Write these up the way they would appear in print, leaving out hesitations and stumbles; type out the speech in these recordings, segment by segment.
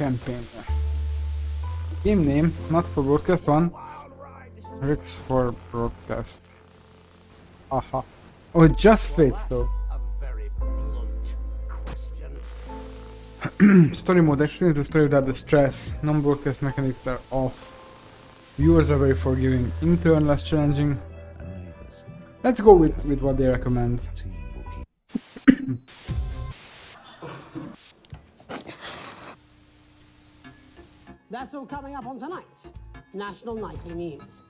campaign. Game name, not for broadcast one. Rix for broadcast. Aha. Oh, it just fits though. Story mode, experience the story without the stress. Non-broadcast mechanics are off. Viewers are very forgiving. Intern less challenging. Let's go with what they recommend. That's all coming up on tonight's National Nightly News.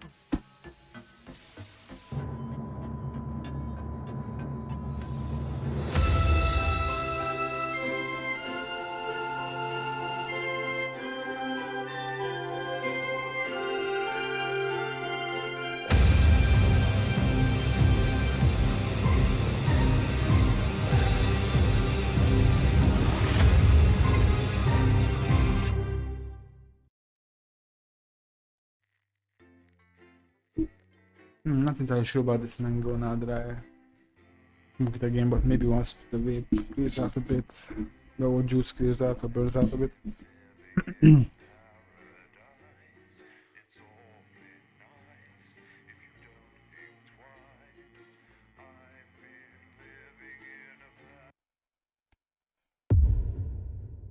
Not entirely sure about this mango now that I look the game, but maybe once the vape clears out a bit, the old juice clears out or burns out a bit.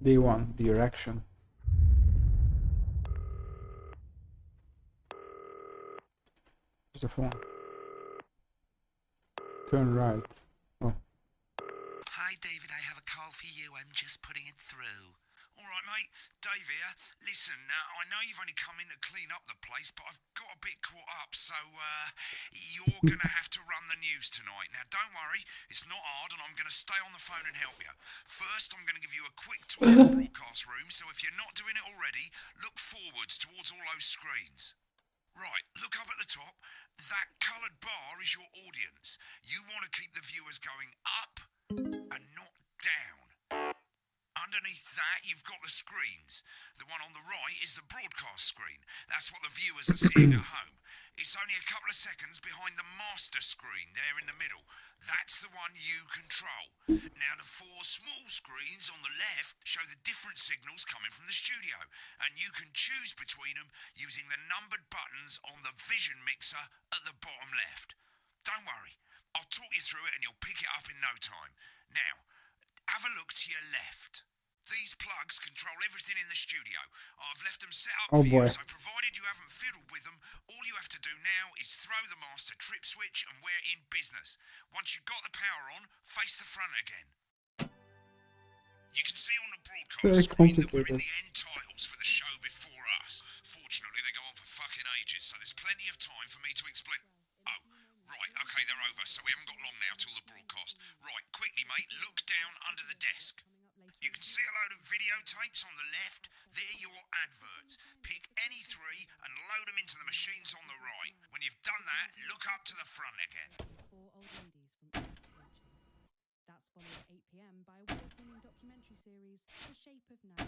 Day 1, the erection. Where's the phone? Turn right. Oh. Hi, David, I have a call for you. I'm just putting it through. All right, mate. Dave here. Listen, I know you've only come in to clean up the place, but I've got a bit caught up, so you're going to have to run the news tonight. Now, don't worry. It's not hard, and I'm going to stay on the phone and help you. First, I'm going to give you a quick tour of the broadcast room, so if you're not doing it already, look forwards towards all those screens. Right, look up at the top. That coloured bar is your audience. You want to keep the viewers going up and not down. Underneath that, you've got the screens. The one on the right is the broadcast screen. That's what the viewers are seeing at home. It's only a couple of seconds behind the master screen there in the middle. That's the one you control. Now, the 4 small screens on the left show the different signals coming from the studio, and you can choose between them using the numbered buttons on the vision mixer at the bottom left. Don't worry, I'll talk you through it and you'll pick it up in no time. Now, have a look to your left. These plugs control everything in the studio. I've left them set up for you, so provided you haven't fiddled with them, all you have to do now is throw the master trip switch and we're in business. Once you've got the power on, face the front again. You can see on the broadcast screen that we're in the end titles for the show before us. Fortunately, they go on for fucking ages, so there's plenty of time for me to explain. Oh, right, okay, they're over, so we haven't got long now till the broadcast. Right, quickly, mate, look down under the desk. You can see a load of videotapes on the left. They're your adverts. Pick any 3 and load them into the machines on the right. When you've done that, look up to the front again. 4 old ladies from East Watching. That's followed at 8 p.m. by award-winning documentary series The Shape of Now,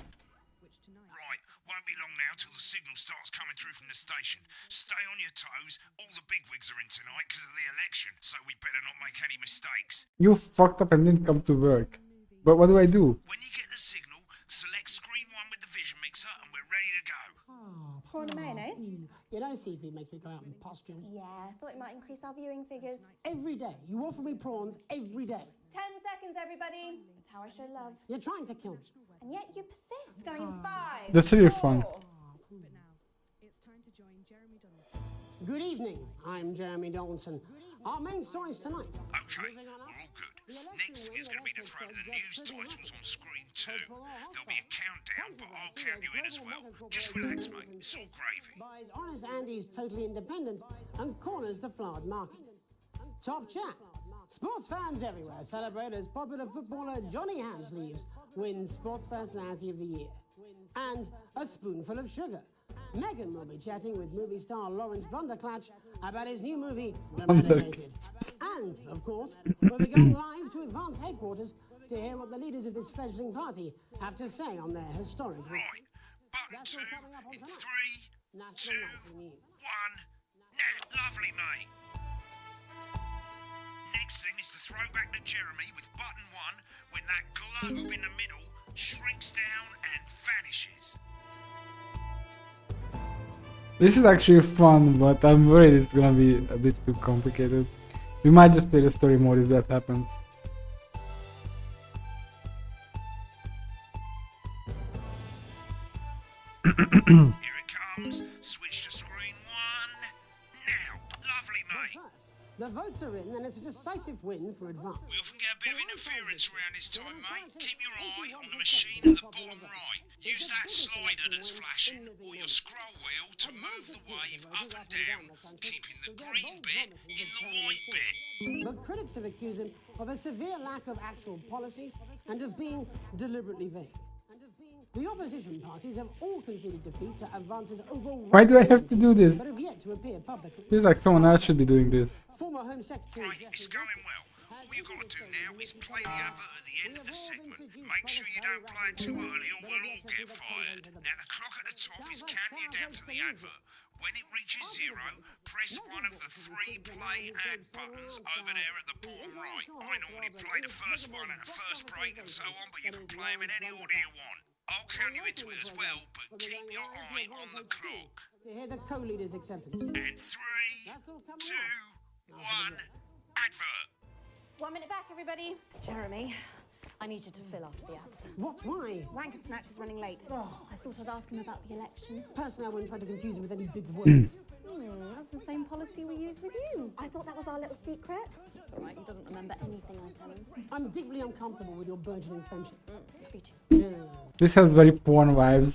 which tonight... Right, won't be long now till the signal starts coming through from the station. Stay on your toes. All the bigwigs are in tonight because of the election, so we better not make any mistakes. You fucked up and didn't come to work. But what do I do? When you get the signal, select screen 1 with the vision mixer and we're ready to go. Prawn and mayonnaise? You know, seafood makes me go out in pustules. Yeah, thought it might increase our viewing figures. Every day, you offer me prawns every day. 10 seconds, everybody. That's how I show love. You're trying to kill me. And yet you persist. Going in 5. That's really fun. 4. But now, it's time to join Jeremy Donaldson. Good evening, I'm Jeremy Donaldson. Our main stories tonight. Okay, we're all good. Next is going to be the throw to the news titles on screen 2. There'll be a countdown, but I'll count you in as well. Just relax, mate. It's all gravy. Buys Honest Andy's Totally Independent and corners the flowered market. Top chat. Sports fans everywhere celebrate as popular footballer Johnny Hamsleeves wins Sports Personality of the Year. And a spoonful of sugar. Meghan will be chatting with movie star Lawrence Blunderclatch about his new movie, The Medicated. And, of course, we'll be going live to Advance headquarters to hear what the leaders of this fledgling party have to say on their historic... Right, button 2 in 3, 2, 1, now. Lovely, mate. Next thing is the throwback to Jeremy with button 1 when that globe in the middle shrinks down and vanishes. This is actually fun, but I'm worried it's gonna be a bit too complicated. We might just play the story mode if that happens. Here it comes. Switch to screen 1. Now. Lovely, mate. First, the votes are in, and it's a decisive win for Advance. We often get a bit of interference around this time, mate. Keep your eye on the machine at the bottom right. Use that slider that's flashing, or your scroll wheel to move the wave up and down, keeping the green bit in the white bit. But critics have accused him of a severe lack of actual policies and of being deliberately vague. The opposition parties have all conceded defeat to Advance's overwhelming. Why do I have to do this? But have yet to appear publicly. Feels like someone else should be doing this. Former Home Secretary. Right, it's going well. All you've got to do now is play the advert at the end of the segment. Make sure you don't play it too early or we'll all get fired. Now the clock at the top is counting you down to the advert. When it reaches 0, press one of the 3 play ad buttons over there at the bottom right. I normally play the first one at the first break and so on, but you can play them in any order you want. I'll count you into it as well, but keep your eye on the clock. To hear the co-leader's acceptance. And 3, 2, 1, advert. 1 minute back, everybody. Jeremy, I need you to fill after the ads. What? Why? Wanker Snatch is running late. I thought I'd ask him about the election. Personally, I wouldn't try to confuse him with any big words. That's the same policy we use with you. I thought that was our little secret. It's all right, he doesn't remember anything I tell him. I'm deeply uncomfortable with your burgeoning friendship. Me too. Yeah. This has very porn vibes.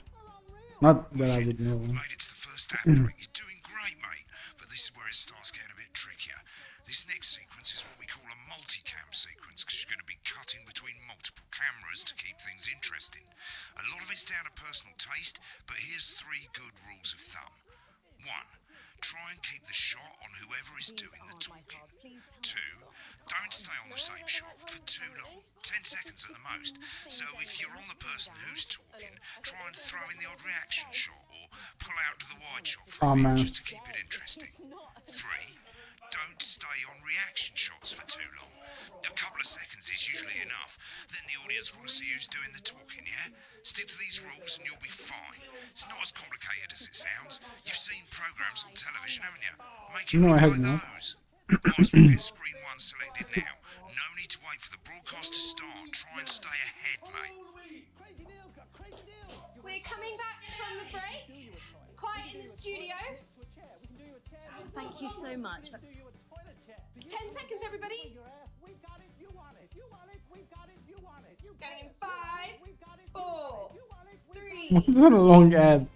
Not that I would know. Made it to the first ad break. You're doing great, mate. But this is where it starts getting a bit trickier. This next sequence is what we call a multicam sequence, because you're going to be cutting between multiple cameras to keep things interesting. A lot of it's down to personal taste, but here's 3 good rules of thumb. 1. Try and keep the shot on whoever is doing the talking. 2. Don't stay on the same shot for too long. 10 seconds at the most. So if you're on the person who's talking, try and throw in the odd reaction shot or pull out to the wide shot for a bit just to keep it interesting. 3. Don't stay on reaction shots for too long. A couple of seconds is usually enough. Then the audience want to see who's doing the talking, yeah? Stick to these rules and you'll be fine. It's not as complicated as it sounds. You've seen programs on television, haven't you? Make it No, I look have like not. those. Whilst we get screen 1 selected now, no need to wait for the broadcast to start. Try and stay ahead, mate. We're coming back from the break. Quiet in the studio. Thank you so much. 10 seconds, everybody. Going in 5, 4, 3. What a long ad.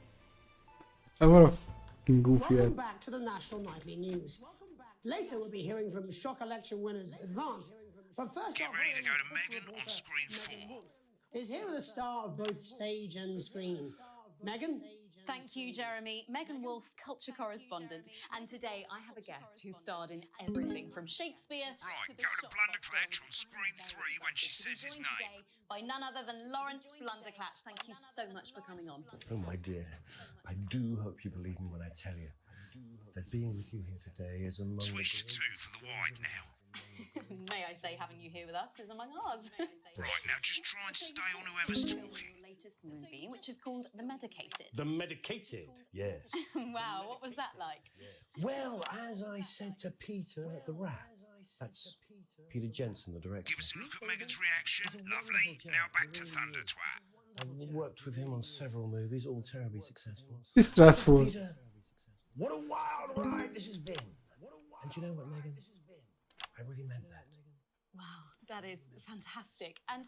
What a fucking goofy Welcome ad. back to the National Nightly News. Later, we'll be hearing from shock election winners Advance. But first Get off, ready to go to Megan on screen 4. is here with a star of both stage and screen. Megan? Thank you, Jeremy. Megan Wolf, culture correspondent. And today I have a guest who starred in everything from Shakespeare Right, to the go to shop Blunderclatch on screen 3 when she says his joined name. today by none other than Lawrence Blunderclatch. Thank you so much for coming on. Oh, my dear, I do hope you believe me when I tell you that being with you here today is among Switch the to 2 for the wide now. May I say, having you here with us is among ours. Right, now just try and stay on whoever's talking. Latest movie, which is called The Medicated. The medicated, yes. Wow, what was that like? Well, as I said to Peter at the Rat, that's Peter Jensen, the director. Give us a look at Megan's reaction. Lovely. Now back to Thunder Twat. I've worked with him on several movies, all terribly successful. It's stressful. Peter, what a wild ride this has been. And you know what, Megan? I really meant that. Wow, that is fantastic. And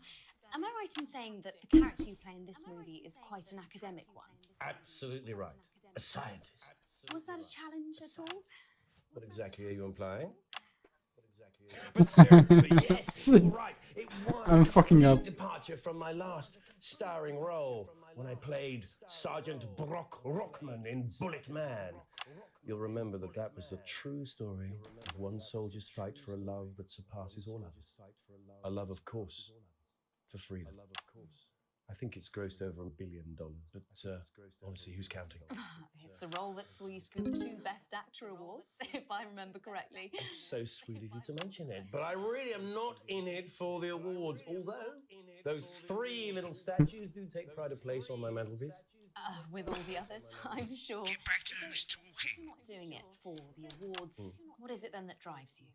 am I right in saying that the character you play in this movie is quite an academic one? Absolutely right. A scientist. Was that a challenge at all? What exactly are you implying? But seriously, yes, you're right. It was I'm fucking a up. departure from my last starring role when I played Sergeant Brock Rockman in Bullet Man. You'll remember that that was the true story of one soldier's fight for a love that surpasses all others. A love, of course, for freedom. I think it's grossed over $1 billion, but honestly, who's counting? It's a role that saw you scoop 2 Best Actor awards, if I remember correctly. It's so sweet of you to mention it, but I really am not in it for the awards, although those 3 little statues do take pride of place on my mantelpiece. With all the others, I'm sure. Get back to who's I'm talking. not doing it for the awards. What is it then that drives you?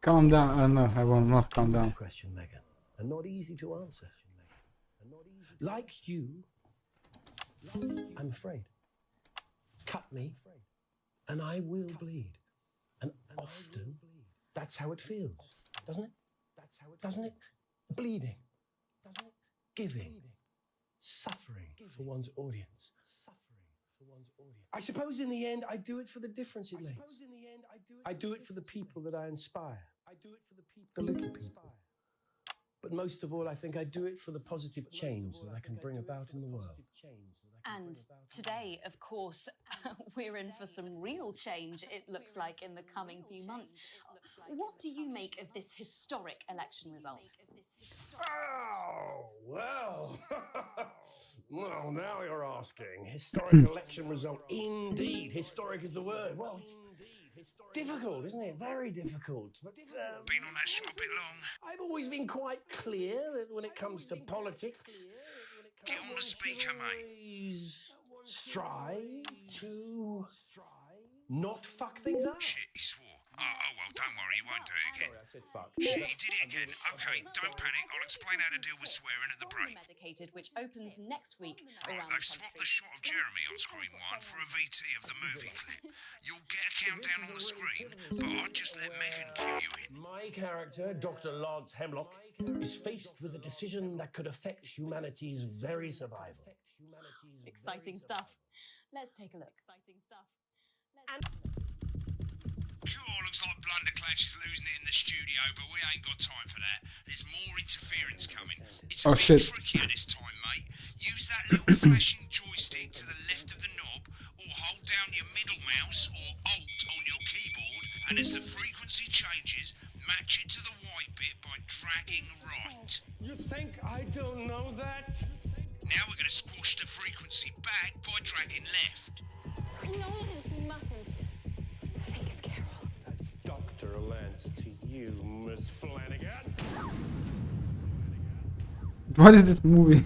Calm down. No, I will not calm down. Question, Megan, and not easy to answer. Like you, I'm afraid. Cut me, and I will bleed. And often, that's how it feels, doesn't it? Doesn't it? Bleeding, giving, suffering for one's audience. I suppose in the end, I do it for the difference it makes. I do it for the people that I inspire. The little people. But most of all, I think I do it for the positive change that I can bring about in the world. And today, of course, we're in for some real change, it looks like, in the coming few months. What do you make of this historic election result? Oh, well. Well, now you're asking. Historic election result. Indeed. Historic is the word. Well, it's difficult, isn't it? Very difficult. But Been on that show a bit long. I've always been quite clear that when it comes to politics, Get on the speaker, mate. always strive to not fuck things up. Shit, he swore. Oh, well, don't worry, he won't do it again. Sorry, I said fuck. Shit, he did it again. Okay, don't panic. I'll explain how to deal with swearing at the break. Medicated, which opens next week Right, around they've the swapped the country. shot of Jeremy on screen 1 for a VT of the movie clip. You'll get a countdown on the screen, but I'll just let Megan cue you in. My character, Dr. Lance Hemlock, is faced with a decision that could affect humanity's very survival. Exciting stuff. Let's take a look. Exciting stuff. Cool, looks like Blunderclatch is losing it in the studio, but we ain't got time for that. There's more interference coming. It's a Oh, bit shit. trickier this time, mate. Use that little flashing joystick to the left of the knob, or hold down your middle mouse or Alt on your keyboard, and as the frequency changes, match it to the white bit by dragging right. You think I don't know that? Now we're going to squash the frequency back by dragging left. Nolans, we mustn't. Think of Carol. That's Dr. Lance to you, Miss Flanagan. What is this movie?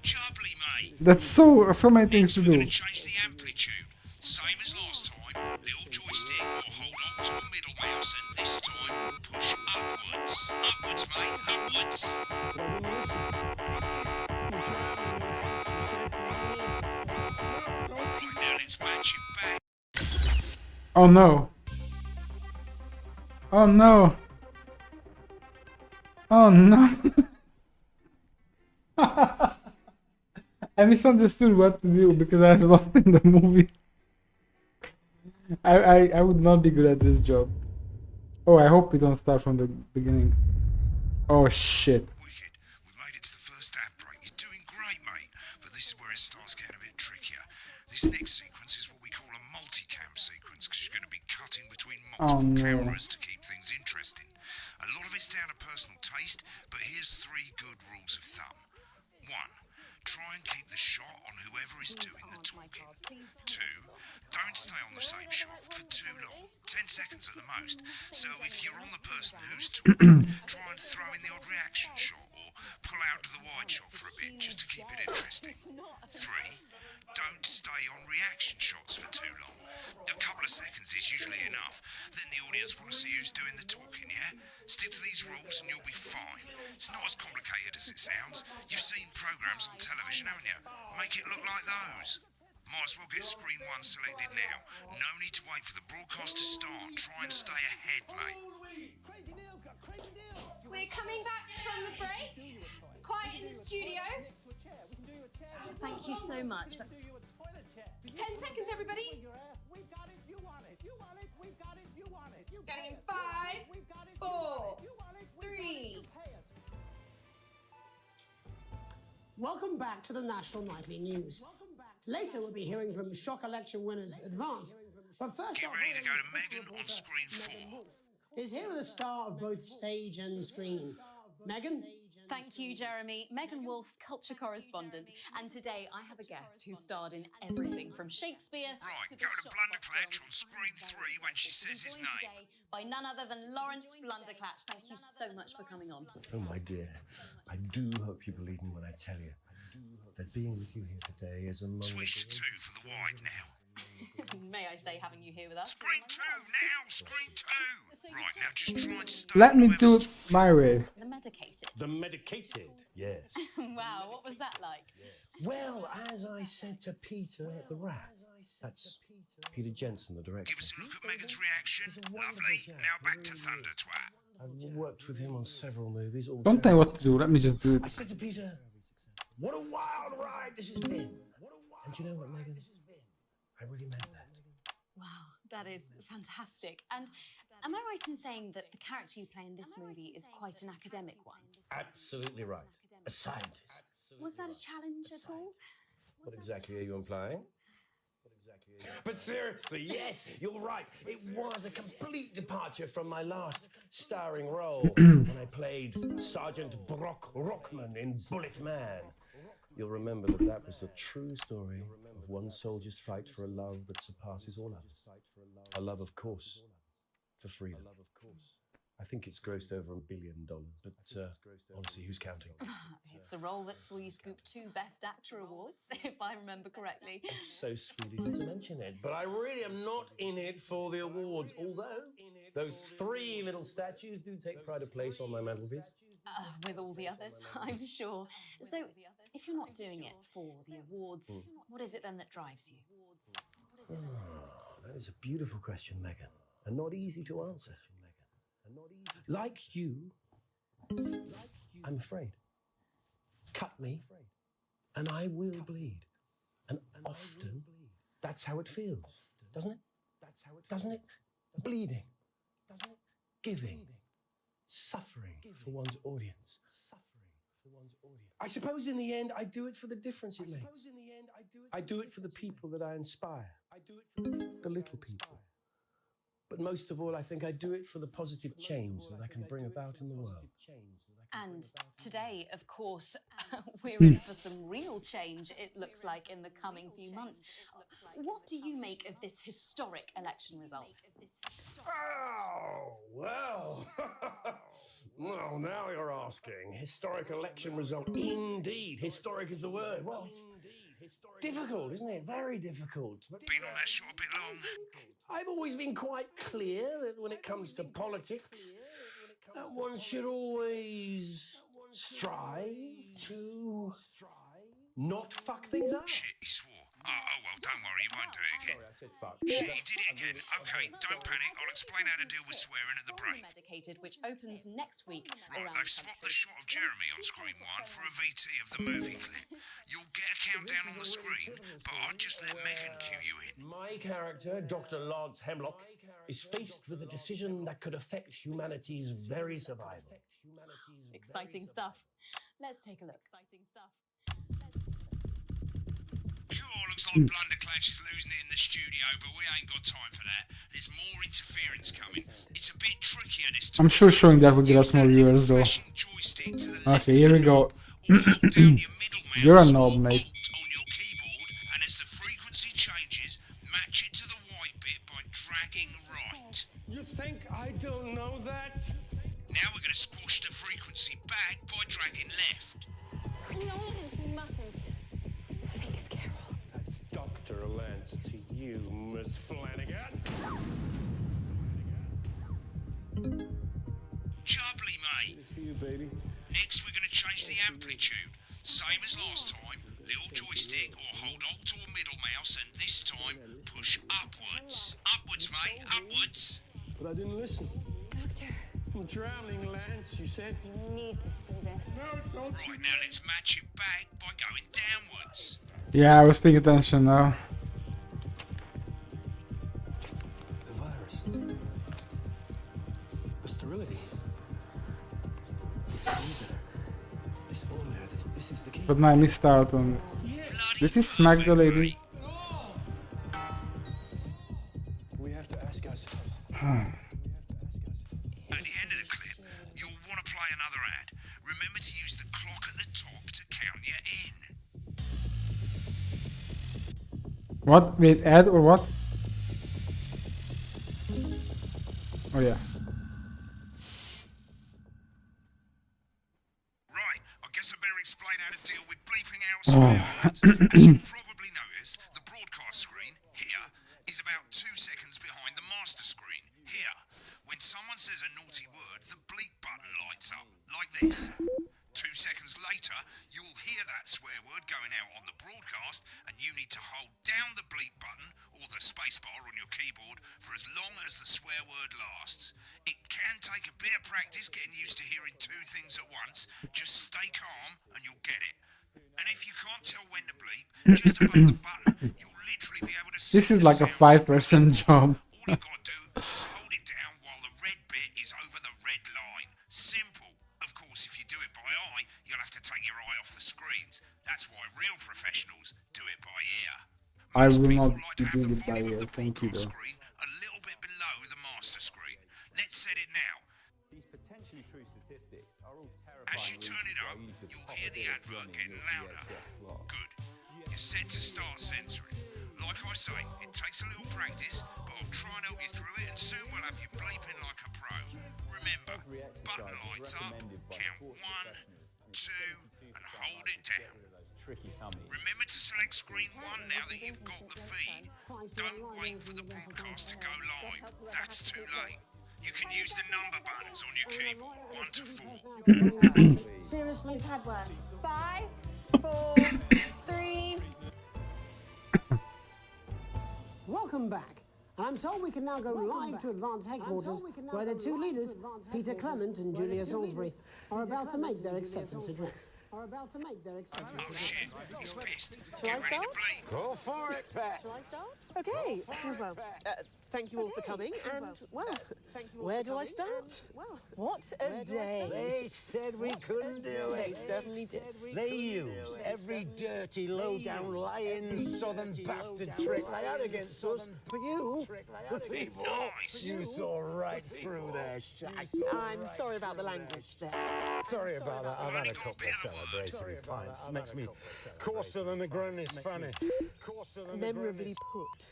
Jubbly, mate. That's so many things to Next, we're do. going to change the amplitude. Same as last time. Little joystick or hold on to a middle mouse, and this time push upwards. Upwards, mate. Upwards. Right, now let's match it back. Oh no. Oh no. Oh no. I misunderstood what to do because I was lost in the movie. I would not be good at this job. Oh, I hope we don't start from the beginning. Oh shit. Wicked. We made it to the first ad break. You're doing great, mate. But this is where it starts getting a bit trickier. This next sequence is what we call a multicam sequence, because you're going to be cutting between multiple no. cameras to keep things interesting. A lot of it's down to personal taste, but here's 3 good rules of thumb. 1. Try and keep the shot on whoever is doing the talking. 2. Don't stay on the same shot for too long. 10 seconds at the most. So if you're on the person who's talking, try and throw in the odd reaction shot or pull out to the wide shot for a bit just to keep it interesting. 3. Don't stay on reaction shots for too long. A couple of seconds is usually enough. Then the audience want to see who's doing the talking, yeah? Stick to these rules and you'll be fine. It's not as complicated as it sounds. You've seen programs on television, haven't you? Make it look like those. Might as well get screen 1 selected now. No need to wait for the broadcast to start. Try and stay ahead, mate. We're coming back from the break. Quiet in the studio. Thank you so much. 10 seconds, everybody. Going in 5, 4, 3. Welcome back to the National Nightly News. Later, we'll be hearing from shock election winners Advance. But first, Get ready to go to Megan on screen 4. is here with a star of both stage and screen. Megan? Thank you, Jeremy. Megan Wolf, culture correspondent. And today I have a guest who starred in everything from Shakespeare Right, to the go to Shopbot Blunderclatch films on screen and 3 when she says his joined name. today by none other than Lawrence Blunderclatch. Thank you so much for coming on. Oh, my dear, I do hope you believe me when I tell you that being with you here today is among Switch to 2 for the wide now. May I say, having you here with us? Screen 2 now, screen 2. Right, now just try and start. Let me do it my way. The medicated. The medicated, yes. Wow, what was that like? Well, as I said to Peter at the Rat, that's Peter Jensen, the director. Give us a look at Megan's reaction. Lovely. Now back to Thunder Twat. I've worked with him on several movies. All Don't tell me what terrible. to do, let me just do I it. said to Peter, what a wild ride this has been. And you know what, Megan? I really meant that. Wow, that is fantastic. And am I right in saying that the character you play in this movie is quite an academic one? Absolutely right. A scientist. Was that a challenge at all? What exactly are you implying? But seriously, yes, you're right. It was a complete departure from my last starring role when I played Sergeant Brock Rockman in Bullet Man. You'll remember that that was the true story of one soldier's fight for a love that surpasses all others. A love, of course, for freedom. I think it's grossed over $1 billion, but honestly, who's counting? It's a role that saw you scoop 2 Best Actor awards, if I remember correctly. It's so sweet of you to mention it, but I really am not in it for the awards, although those 3 little statues do take pride of place on my mantelpiece. With all the others, I'm sure. So, if you're not doing it for the awards, what is it then that drives you? That is a beautiful question, Megan, and not easy to answer. Like you, I'm afraid. Cut me, and I will bleed. And often, that's how it feels, doesn't it? Doesn't it? Bleeding, giving, suffering for one's audience. I suppose in the end, I do it for the difference it makes. I do it for the people that I inspire, the little people. But most of all, I think I do it for the positive change that I can bring about in the world. And today, of course, we're in for some real change, it looks like, in the coming few months. What do you make of this historic election result? Oh, well. Well, now you're asking. Historic election result. Indeed. Historic is the word. Well, it's difficult, isn't it? Very difficult. Been on that show a bit long. I've always been quite clear that when it comes to politics, that one should always strive to not fuck things up. Shit, he swore. Oh, well, don't worry, he won't do it again. Sorry, I said fuck. Shit, he did it again. Okay, don't panic. I'll explain how to deal with swearing at the break. Medicated, which opens next week. Right, around they've swapped the shot of Jeremy on screen 1 for a VT of the movie clip. You'll get a countdown on the screen, but I'll just let Megan cue you in. My character, Dr. Lance Hemlock, is faced with a decision that could affect humanity's very survival. Exciting stuff. Let's take a look. Exciting stuff. Sure, looks like Blunderclatch is losing it in the studio, but we ain't got time for that. There's more interference coming. It's a bit trickier this time. I'm sure showing that will get us more viewers though. Flashing joystick to the left Okay, here we go. or hold down your middle mouse You're a knob, or mate. Alt on your keyboard, and as the frequency changes, match it to the white bit by dragging right. You think I don't know that? Now we're going to squash the frequency back by dragging left. Nolans, we mustn't. Think of Carol. That's Dr. Lance to you, Miss Flanagan. Jubbly, mate. For you, baby. Next, we're going to change the amplitude. Same as last time. Little joystick or hold Alt or middle mouse, and this time push upwards. Upwards, mate. Upwards. But I didn't listen. Doctor, I'm drowning, Lance, you said. you need to see this. Right, now let's match it back by going downwards. Yeah, I was paying attention now. The virus. The sterility. This formula, this is the key. But now I missed out on. Did he smack the lady? We have to ask ourselves. At the end of the clip, you'll want to play another ad. Remember to use the What? Wait, ad or what? Oh yeah. Right, I guess I better explain how to deal with bleeping out swear words. As you probably noticed, the broadcast screen, here, is about 2 seconds behind the master screen, here. When someone says a naughty word, the bleep button lights up, like this. 2 seconds later, you'll hear that swear word going out on the broadcast, and you need to hold down the bleep button or the spacebar on your keyboard for as long as the swear word lasts. It can take a bit of practice getting used to hearing 2 things at once. Just stay calm and you'll get it. And if you can't tell when to bleep, just above the button, you'll literally be able to see This is the like a sound 5% job. All you gotta do is hold it down while the red bit is over the red line. Simple. Of course, if you do it by eye, you'll have to take your eye off the screens. That's why real professionals do it by ear. I Most will people not like be to have doing the it by volume ear, of the thank you broadcast though. screen a little bit below the master screen. Let's set it now. These potentially true statistics are all As you turn it up, you'll hear the advert getting louder. Good. You're set to start censoring. Like I say, it takes a little practice, but I'll try and help you through it, and soon we'll have you bleeping like a pro. Remember, button lights up, count 1, 2, and hold it down. tricky tummies. Remember to select screen 1 now that you've got the feed. Don't wait for the broadcast to go live. That's too late. You can use the number buttons on your keyboard, 1 to 4. Seriously? Bad words. 5, 4, 3. Welcome back. And I'm told we can now go live to Advance headquarters, where the 2 leaders, Peter Clement and Julia Salisbury, are about to make their acceptance address. Oh shit, he's pissed. Get ready to bleep. Go for it, Pat. Shall I start? Okay. Well, thank you all for coming. And, well, where do I start? What a day. They said we couldn't do They it. certainly did. They used every dirty, low-down, lying, southern bastard trick they had against us. But you, the people, Nice. you saw right through their shite. I'm sorry about the language there. Sorry about that. I've had a couple of celebratory pints. Makes me coarser than a granny's fanny. Coarser than a Memorably put.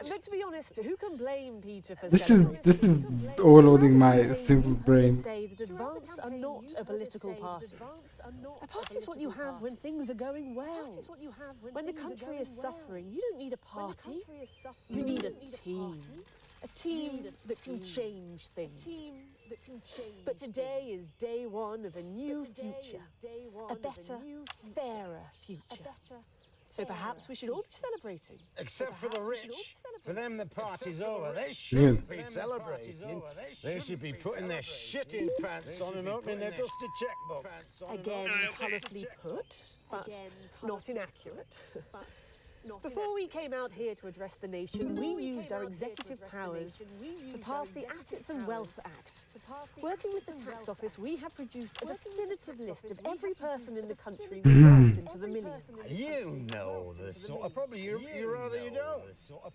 But to be honest, who can blame Peter for This is celebrating? overloading my simple brain. Say that Advance are not a political party. A party is what you have when things are going well. When the country is suffering, you don't need a party. You need a team. A team that can change things. But today is day 1 of a new future. A better, fairer future. So perhaps we should all be celebrating. Except for the rich. For them, the party's over. They shouldn't be celebrating. They should be putting their shitting pants on and opening their dusty checkbooks. Again, colourfully put, but not inaccurate. Before we came out here to address the nation, we used our executive powers to pass the Assets and Wealth Act. Working with the tax office, we have produced a definitive list of every person in the country wealth into the millions. You know the sort of, probably you rather you don't.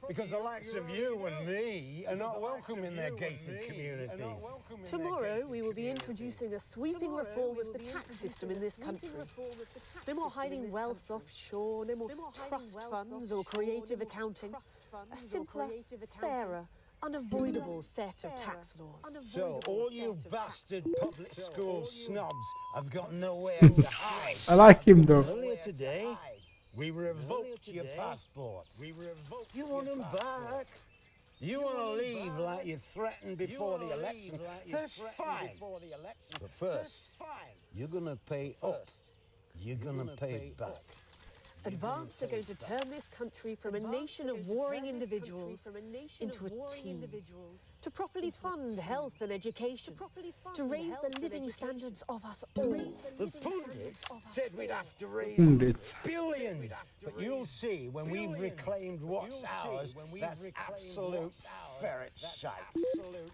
Because the likes of you and me are not welcome in their gated communities. Tomorrow, we will be introducing a sweeping reform of the tax system in this country. No more hiding wealth offshore, no more trust funds or creative accounting. A simpler, fairer, unavoidable set of tax laws. So, all you bastard public school snobs have got nowhere to hide. I like him though. Earlier today, we revoked your passports. You want them back? You want to leave like you threatened before the election? That's fine. But first, you're going to pay up. You're going to pay back. Advance are going to turn this country from a nation of warring individuals into a team. To properly fund health and education. To raise the living standards of us all. The pundits said we'd have to raise Pundits. billions. But you'll see when we've reclaimed what's ours, that's absolute ferret shite.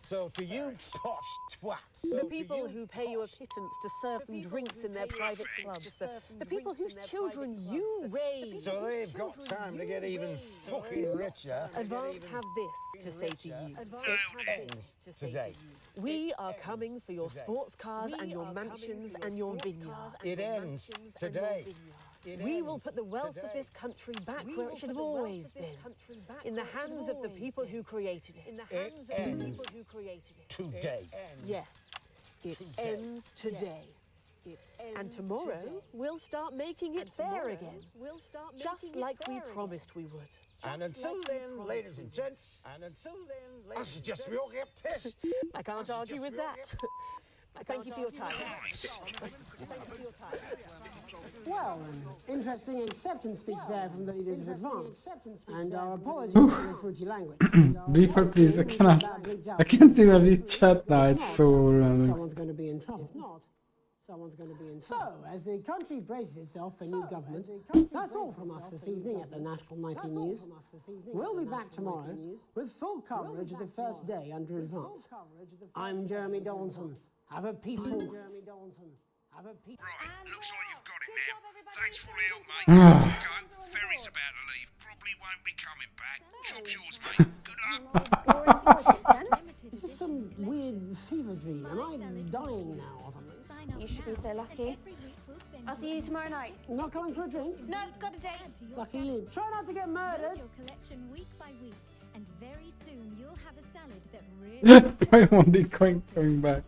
So to you posh twats, The people who pay you a pittance to serve them drinks in their private clubs. The people whose children you raise. so they've got time to get even fucking richer. Advance have this to say to you. It ends today. We are coming for your sports cars and your mansions and your vineyards. It ends today. We will put the wealth of this country back where it should have always been. In the hands of the people who created it. It ends today. Yes, it ends today. And tomorrow, we'll start making it fair again. Just like we promised we would. And until then, ladies and gents, I suggest we all get pissed. I can't argue with that. Thank you for your time. Well, an interesting acceptance speech there from the leaders of Advance. And our apologies for the fruity language. Deeper, please. I can't even read chat now. It's so random. Someone's going to be in trouble. If not, someone's going to be in trouble. So, as the country braces itself for new government, that's all from us this evening at the National Nightly News. We'll be back tomorrow with full coverage of the first day under Advance. I'm Jeremy Donaldson. Have a peaceful night. Right, looks like you've got it now. Thanks for all the help, mate. Gotta go. Ferry's about to leave. Probably won't be coming back. Job's yours, mate. Good luck. Is this some weird fever dream? Am I dying now or something? You should be so lucky. I'll see you tomorrow night. Not coming for a drink? No, got a date. Lucky you. Try not to get murdered. Your collection week by week, and very soon you'll have a salad that really I won't be going back.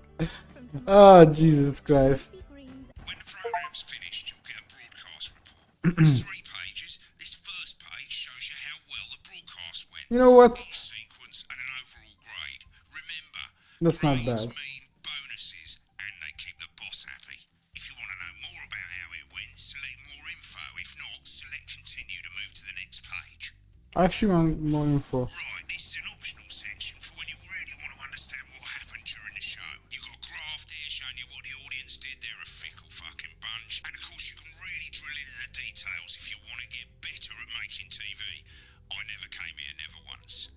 Oh, Jesus Christ. When the program's finished, you'll get a broadcast report. It's 3 pages. This first page shows you how well the broadcast went. You know what? Each sequence and an overall grade. Remember, That's not grades bad. mean bonuses, and they keep the boss happy. If you want to know more about how it went, select more info. If not, select continue to move to the next page. I actually want more info. Right, this is an optional section for when you really want to understand what happened during the show. You've got a graph there showing you what the audience did. They're a fickle fucking bunch. And of course, you can really drill into the details if you want to get better at making TV. I never came here, never once.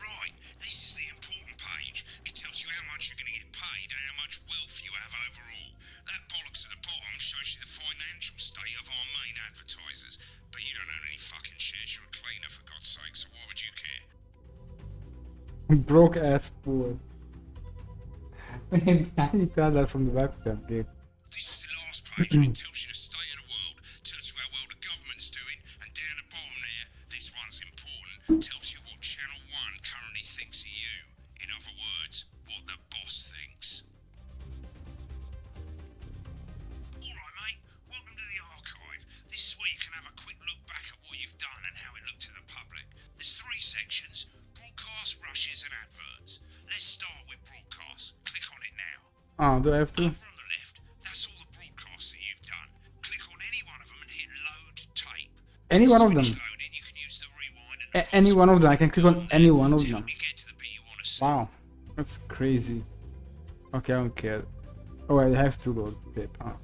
Right, this is the important page. It tells you how much you're going to get paid and how much wealth you have overall. That bollocks at the bottom shows you the financial state of our main advertisers. But you don't own any fucking shares. You're a cleaner, for God's sake, so why would you care? Broke ass poor. I need to add that from the webcam, Gabe. This is the last page, and it tells you the state of the world, tells you how well the government's doing, and down the bottom there, this one's important, tells you what Channel 1 currently thinks of you. In other words, what the boss thinks. Alright, mate, welcome to the archive. This is where you can have a quick look back at what you've done and how it looked to the public. There's 3 sections: broadcast, rushes, and adverts. Let's start with broadcast. Click on it now. Ah, do I have to? Over on the left, that's all the broadcasts that you've done. Click on any one of them and hit load tape. Any one of them? Loading, you can use the rewind and the Any one of them. I can click on any one of to them. help you get to the bit you want to see. Wow. That's crazy. Okay, I don't care. Oh, I have to load tape. Ah.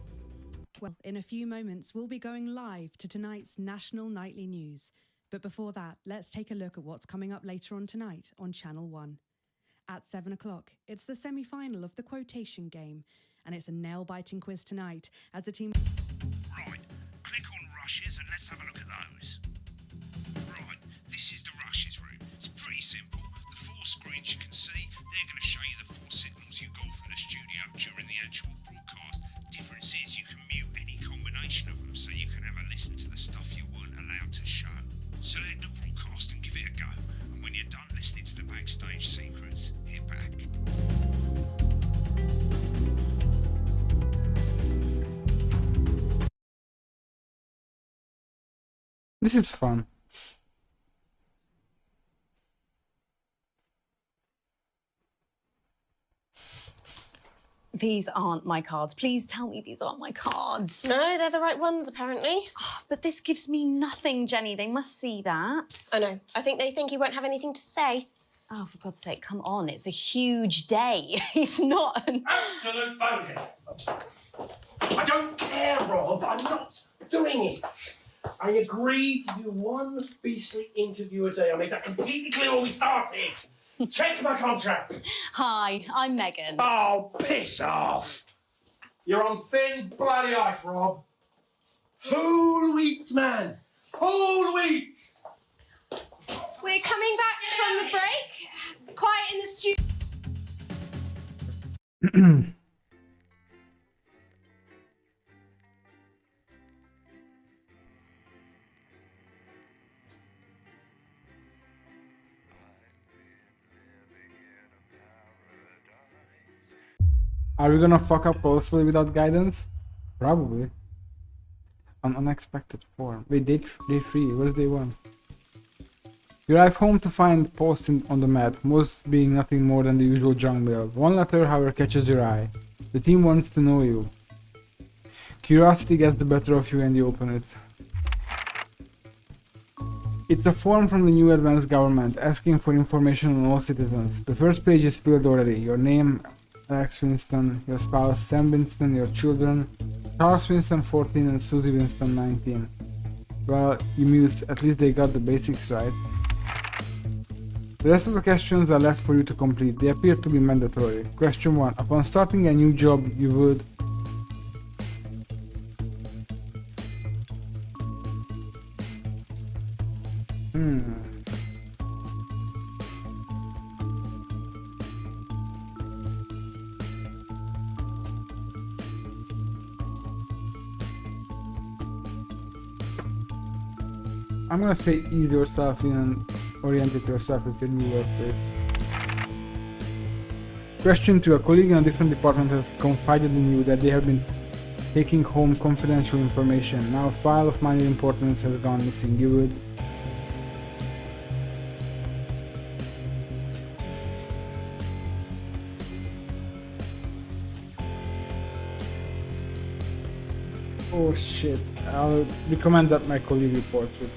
Well, in a few moments, we'll be going live to tonight's National Nightly News. But before that, let's take a look at what's coming up later on tonight on Channel 1. At 7 o'clock, it's the semi-final of the quotation game, and it's a nail-biting quiz tonight as the team... Right, click on rushes and let's have a look at those. Right, this is the rushes room. It's pretty simple. The 4 screens you can see, they're going to show you the 4 signals you got from the studio during the actual broadcast. Difference is you can mute any combination of them so you can have a listen to the stuff you weren't allowed to show. Select the broadcast and give it a go. And when you're done listening to the backstage secrets, hit back. This is fun. These aren't my cards. Please tell me these aren't my cards. No, they're the right ones, apparently. But this gives me nothing, Jenny. They must see that. I know. I think they think you won't have anything to say. Oh, for God's sake, come on. It's a huge day. It's not an... Absolute bogus. I don't care, Rob. I'm not doing it. I agreed to do one beastly interview a day. I made that completely clear when we started. Check my contract. Hi, I'm Megan. Oh, piss off. You're on thin, bloody ice, Rob. Whole wheat, man. Whole wheat. We're coming back from the break. Quiet in the studio. Are we gonna fuck up closely without guidance? Probably. An unexpected form. Wait, day 3. Where's day 1? You arrive home to find posts on the map, most being nothing more than the usual junk mail. One letter, however, catches your eye. The team wants to know you. Curiosity gets the better of you and you open it. It's a form from the new advanced government, asking for information on all citizens. The first page is filled already. Your name, Alex Winston, your spouse, Sam Winston, your children, Charles Winston, 14, and Susie Winston, 19. Well, you muse, at least they got the basics right. The rest of the questions are left for you to complete. They appear to be mandatory. Question 1. Upon starting a new job, you would... I'm gonna say ease yourself in and orientate yourself with your new workplace. Question 2. A colleague in a different department has confided in you that they have been taking home confidential information. Now a file of minor importance has gone missing. You would... Oh shit, I'll recommend that my colleague reports it.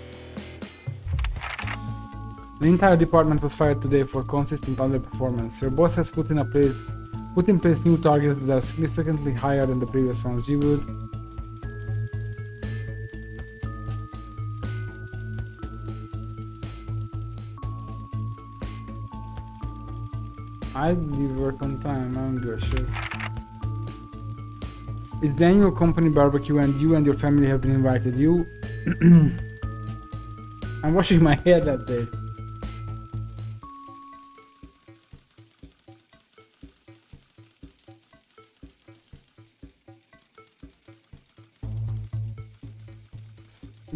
The entire department was fired today for consistent underperformance. Your boss has put in place new targets that are significantly higher than the previous ones. You would... I'd leave work on time, I don't give a shit. It's the annual company barbecue and you and your family have been invited. You... I'm washing my hair that day.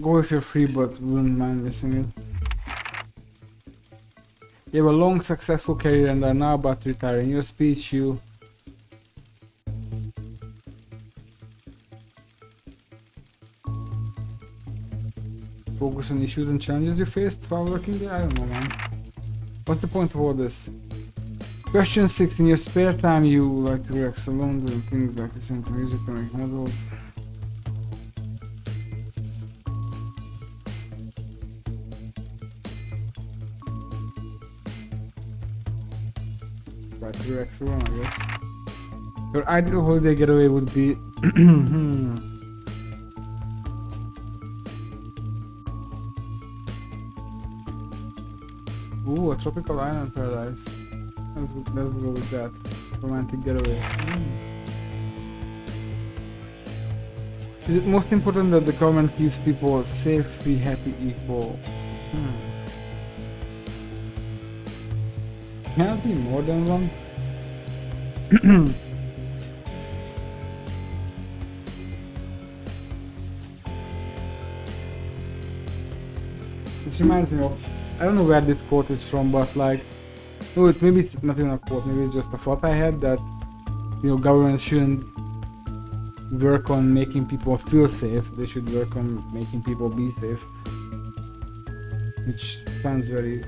Go if you're free, but wouldn't mind missing it. You have a long, successful career and are now about to retire. In your speech, you... focus on issues and challenges you faced while working there? I don't know, man. What's the point of all this? Question 6. In your spare time, you like to relax alone, doing things like listening to music or making models. Relax alone, I guess. Your ideal holiday getaway would be... Ooh, a tropical island paradise. Let's go with that. Romantic getaway. Is it most important that the government keeps people safe, be happy, equal? Can there be more than one? This reminds me of, I don't know where this quote is from, but like, no, maybe it's not even a quote, maybe it's just a thought I had that, you know, governments shouldn't work on making people feel safe, they should work on making people be safe. Which sounds very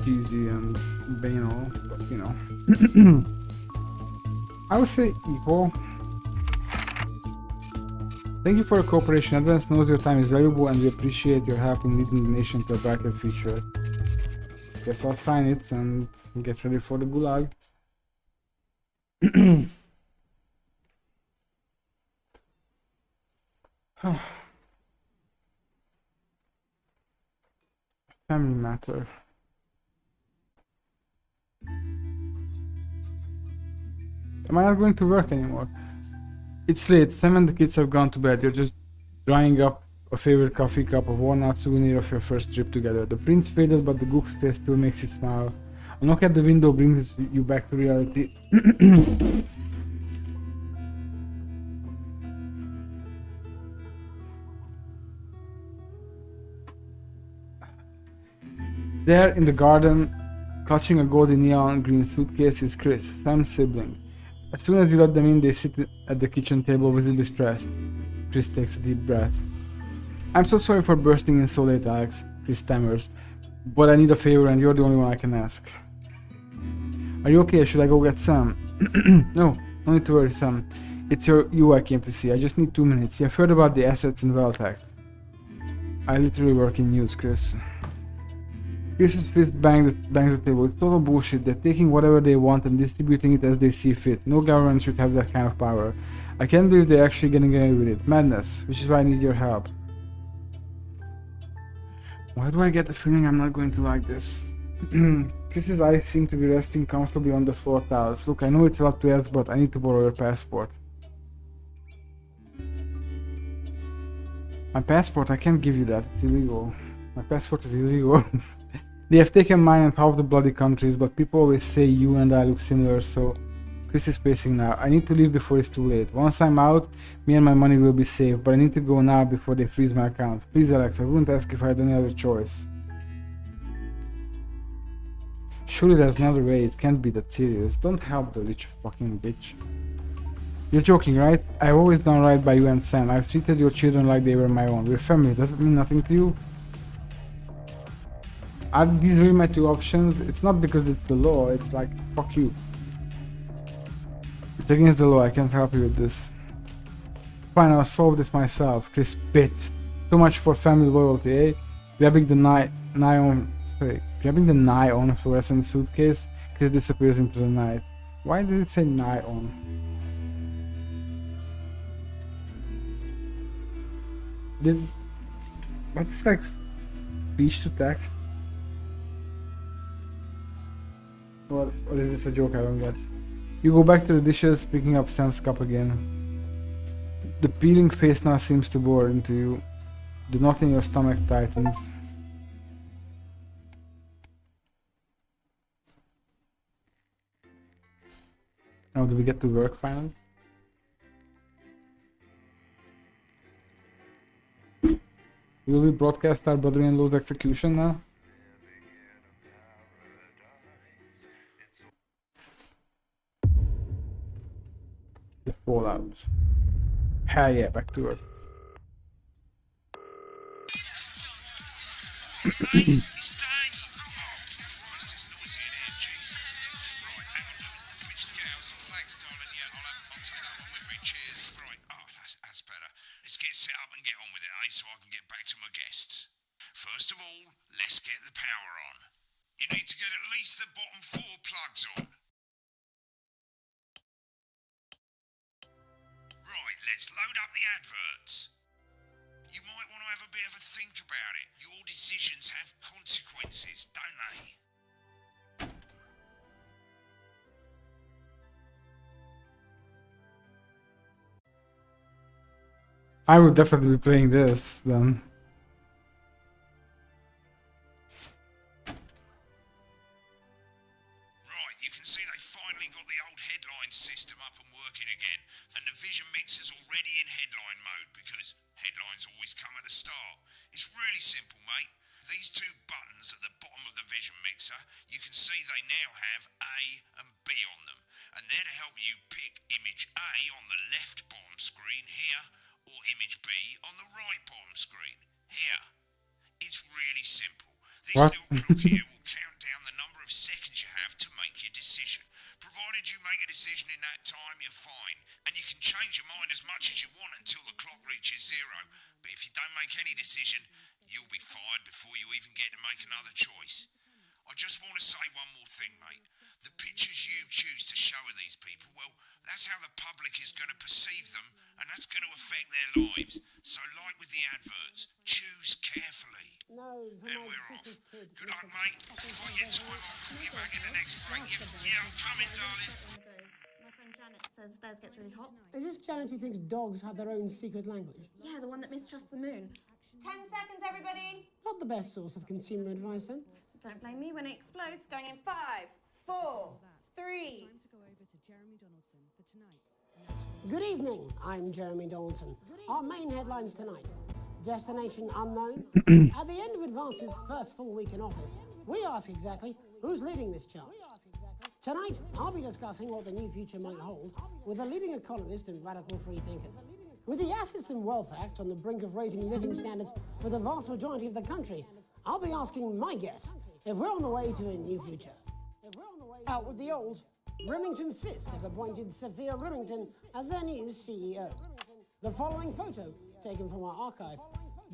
cheesy and banal, but you know. I would say equal. Thank you for your cooperation. Advance knows your time is valuable and we appreciate your help in leading the nation to a brighter future. Guess I'll sign it and get ready for the gulag. Family matter. Am I not going to work anymore? It's late. Sam and the kids have gone to bed. You're just drying up a favorite coffee cup, a worn-out souvenir of your first trip together. The print's faded, but the goofy face still makes you smile. A knock at the window brings you back to reality. There in the garden, clutching a golden neon green suitcase, is Chris, Sam's sibling. As soon as you let them in, they sit at the kitchen table visibly stressed. Chris takes a deep breath. I'm so sorry for bursting in so late, Alex, Chris stammers, but I need a favor and you're the only one I can ask. Are you okay? Should I go get Sam? No need to worry, Sam. It's you I came to see. I just need 2 minutes. You've heard about the assets in Veltact. I literally work in news, Chris. Chris's fist bangs the table. It's total bullshit. They're taking whatever they want and distributing it as they see fit. No government should have that kind of power. I can't believe they're actually getting away with it. Madness, which is why I need your help. Why do I get the feeling I'm not going to like this? Chris's eyes seem to be resting comfortably on the floor tiles. Look, I know it's a lot to ask, but I need to borrow your passport. My passport? I can't give you that. It's illegal. My passport is illegal. They have taken mine and half the bloody countries, but people always say you and I look similar, so Chris is pacing now. I need to leave before it's too late. Once I'm out, me and my money will be safe, but I need to go now before they freeze my account. Please, Alex, I wouldn't ask if I had any other choice. Surely there's another way. It can't be that serious. Don't help the rich fucking bitch. You're joking, right? I've always done right by you and Sam. I've treated your children like they were my own. We're family. Does it mean nothing to you? Are these really my two options? It's not because it's the law, it's like, fuck you. It's against the law, I can't help you with this. Fine, I'll solve this myself. Chris bit. So much for family loyalty, eh? Grabbing the neon fluorescent suitcase, Chris disappears into the night. Why did it say neon? What's like speech to text? Or is this a joke I don't get? You go back to the dishes, picking up Sam's cup again. The peeling face now seems to bore into you. The knot in your stomach tightens. Now do we get to work finally? Will we broadcast our brother-in-law's execution now? The fallout. Hell yeah, back to work. It's Dave. Oh, Christ, it's noisy in here, Jesus. Right, hang on. Let me just get out some flags, darling. Yeah, I'll take out my whipping chairs. Right, that's better. Let's get set up and get on with it, eh, so I can get back to my guests. First of all, let's get the power on. You need to get at least the bottom 4 plugs on. Right, let's load up the adverts. You might want to have a bit of a think about it. Your decisions have consequences, don't they? I would definitely be playing this then. Right, you can see they finally got the old headline system up and working again, and the Vision Mixer's already in headline mode because headlines always come at the start. It's really simple, mate. These 2 buttons at the bottom of the Vision Mixer, you can see they now have A and B on them, and they're to help you pick image A on the left bottom screen here, or image B on the right bottom screen here. It's really simple. This little clock here will count down the number of seconds you have to make your decision. Provided you make a decision in that time, you're fine. And you can change your mind as much as you want until the clock reaches 0. But if you don't make any decision, you'll be fired before you even get to make another choice. I just want to say one more thing, mate. The pictures you choose to show of these people, well, that's how the public is going to perceive them, and that's going to affect their lives. So, like with the adverts, choose carefully. No, And we're off. Good luck, mate. If I get time, I'll call you back in the next break. Yeah, I'm coming, darling. My friend Janet says theirs gets really hot. Is this Janet who thinks dogs have their own secret language? Yeah, the one that mistrusts the moon. 10 seconds, everybody. Not the best source of consumer advice, then. Don't blame me when it explodes. Going in 5, 4, 3. Time to go over to Jeremy Donaldson for tonight's. Good evening, I'm Jeremy Donaldson. Our main headlines tonight. Destination unknown. At the end of Advance's first full week in office, we ask exactly who's leading this charge. Tonight, I'll be discussing what the new future might hold with a leading economist and radical free thinker. With the Assets and Wealth Act on the brink of raising living standards for the vast majority of the country, I'll be asking my guess if we're on the way to a new future. Out with the old, Remington's Fist have appointed Sophia Remington as their new CEO. The following photo, taken from our archive,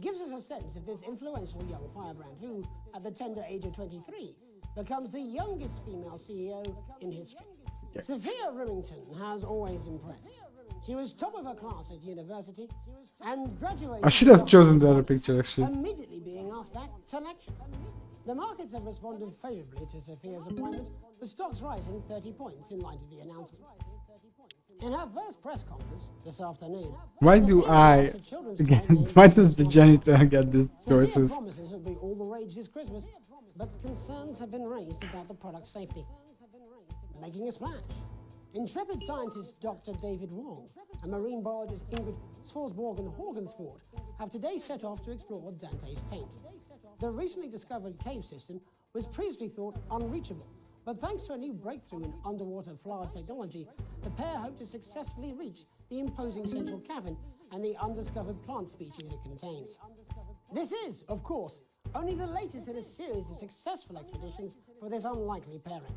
gives us a sense of this influential young firebrand who, at the tender age of 23, becomes the youngest female CEO in history. Yes. Sophia Remington has always impressed. She was top of her class at university and graduated. I should have chosen the other picture, actually. Immediately being asked back to lecture. The markets have responded favourably to Sophia's appointment, with stocks rising 30 points in light of the announcement. In her first press conference this afternoon, Why do I again? Why does the janitor get these choices? Sophia promises will be all the rage this Christmas, but concerns have been raised about the product's safety. Making a splash. Intrepid scientist Dr. David Wong and marine biologist Ingrid Swarsborg-Horgensford have today set off to explore Dante's Taint. The recently discovered cave system was previously thought unreachable, but thanks to a new breakthrough in underwater flower technology, the pair hope to successfully reach the imposing central cavern and the undiscovered plant species it contains. This is, of course, only the latest in a series of successful expeditions for this unlikely pairing.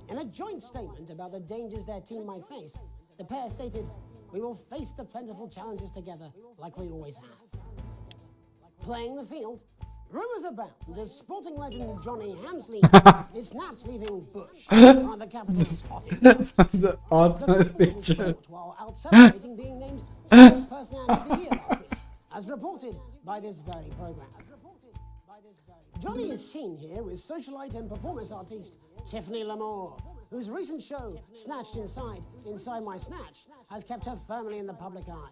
In a joint statement about the dangers their team might face, the pair stated, "We will face the plentiful challenges together like we always have." Playing the field, rumours abound as sporting legend Johnny Hamsley is snapped leaving Bush, one of the capital's hottest clubs. The odd picture. While out celebrating being named Sports Personality of the Year last week, as reported by this very programme. Johnny is seen here with socialite and performance artiste Tiffany Lamore, whose recent show, Snatched Inside My Snatch, has kept her firmly in the public eye.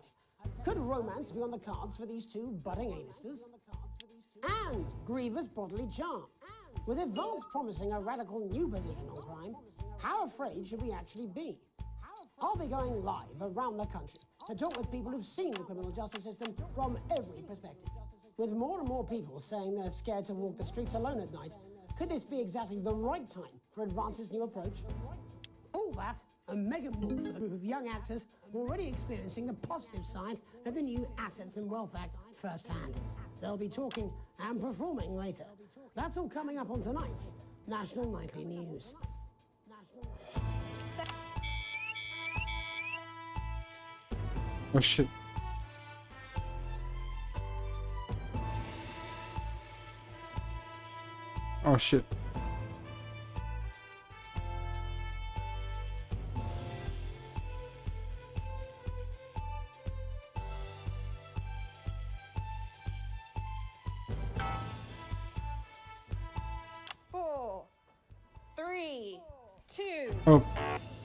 Could romance be on the cards for these two budding A-listers? And grievous bodily charm. With Advance promising a radical new position on crime, how afraid should we actually be? I'll be going live around the country to talk with people who've seen the criminal justice system from every perspective. With more and more people saying they're scared to walk the streets alone at night, could this be exactly the right time for Advance's new approach? All that and mega more with a group of young actors already experiencing the positive side of the new Assets and Wealth Act firsthand. They'll be talking and performing later. That's all coming up on tonight's National Nightly News. Oh shit. Oh shit.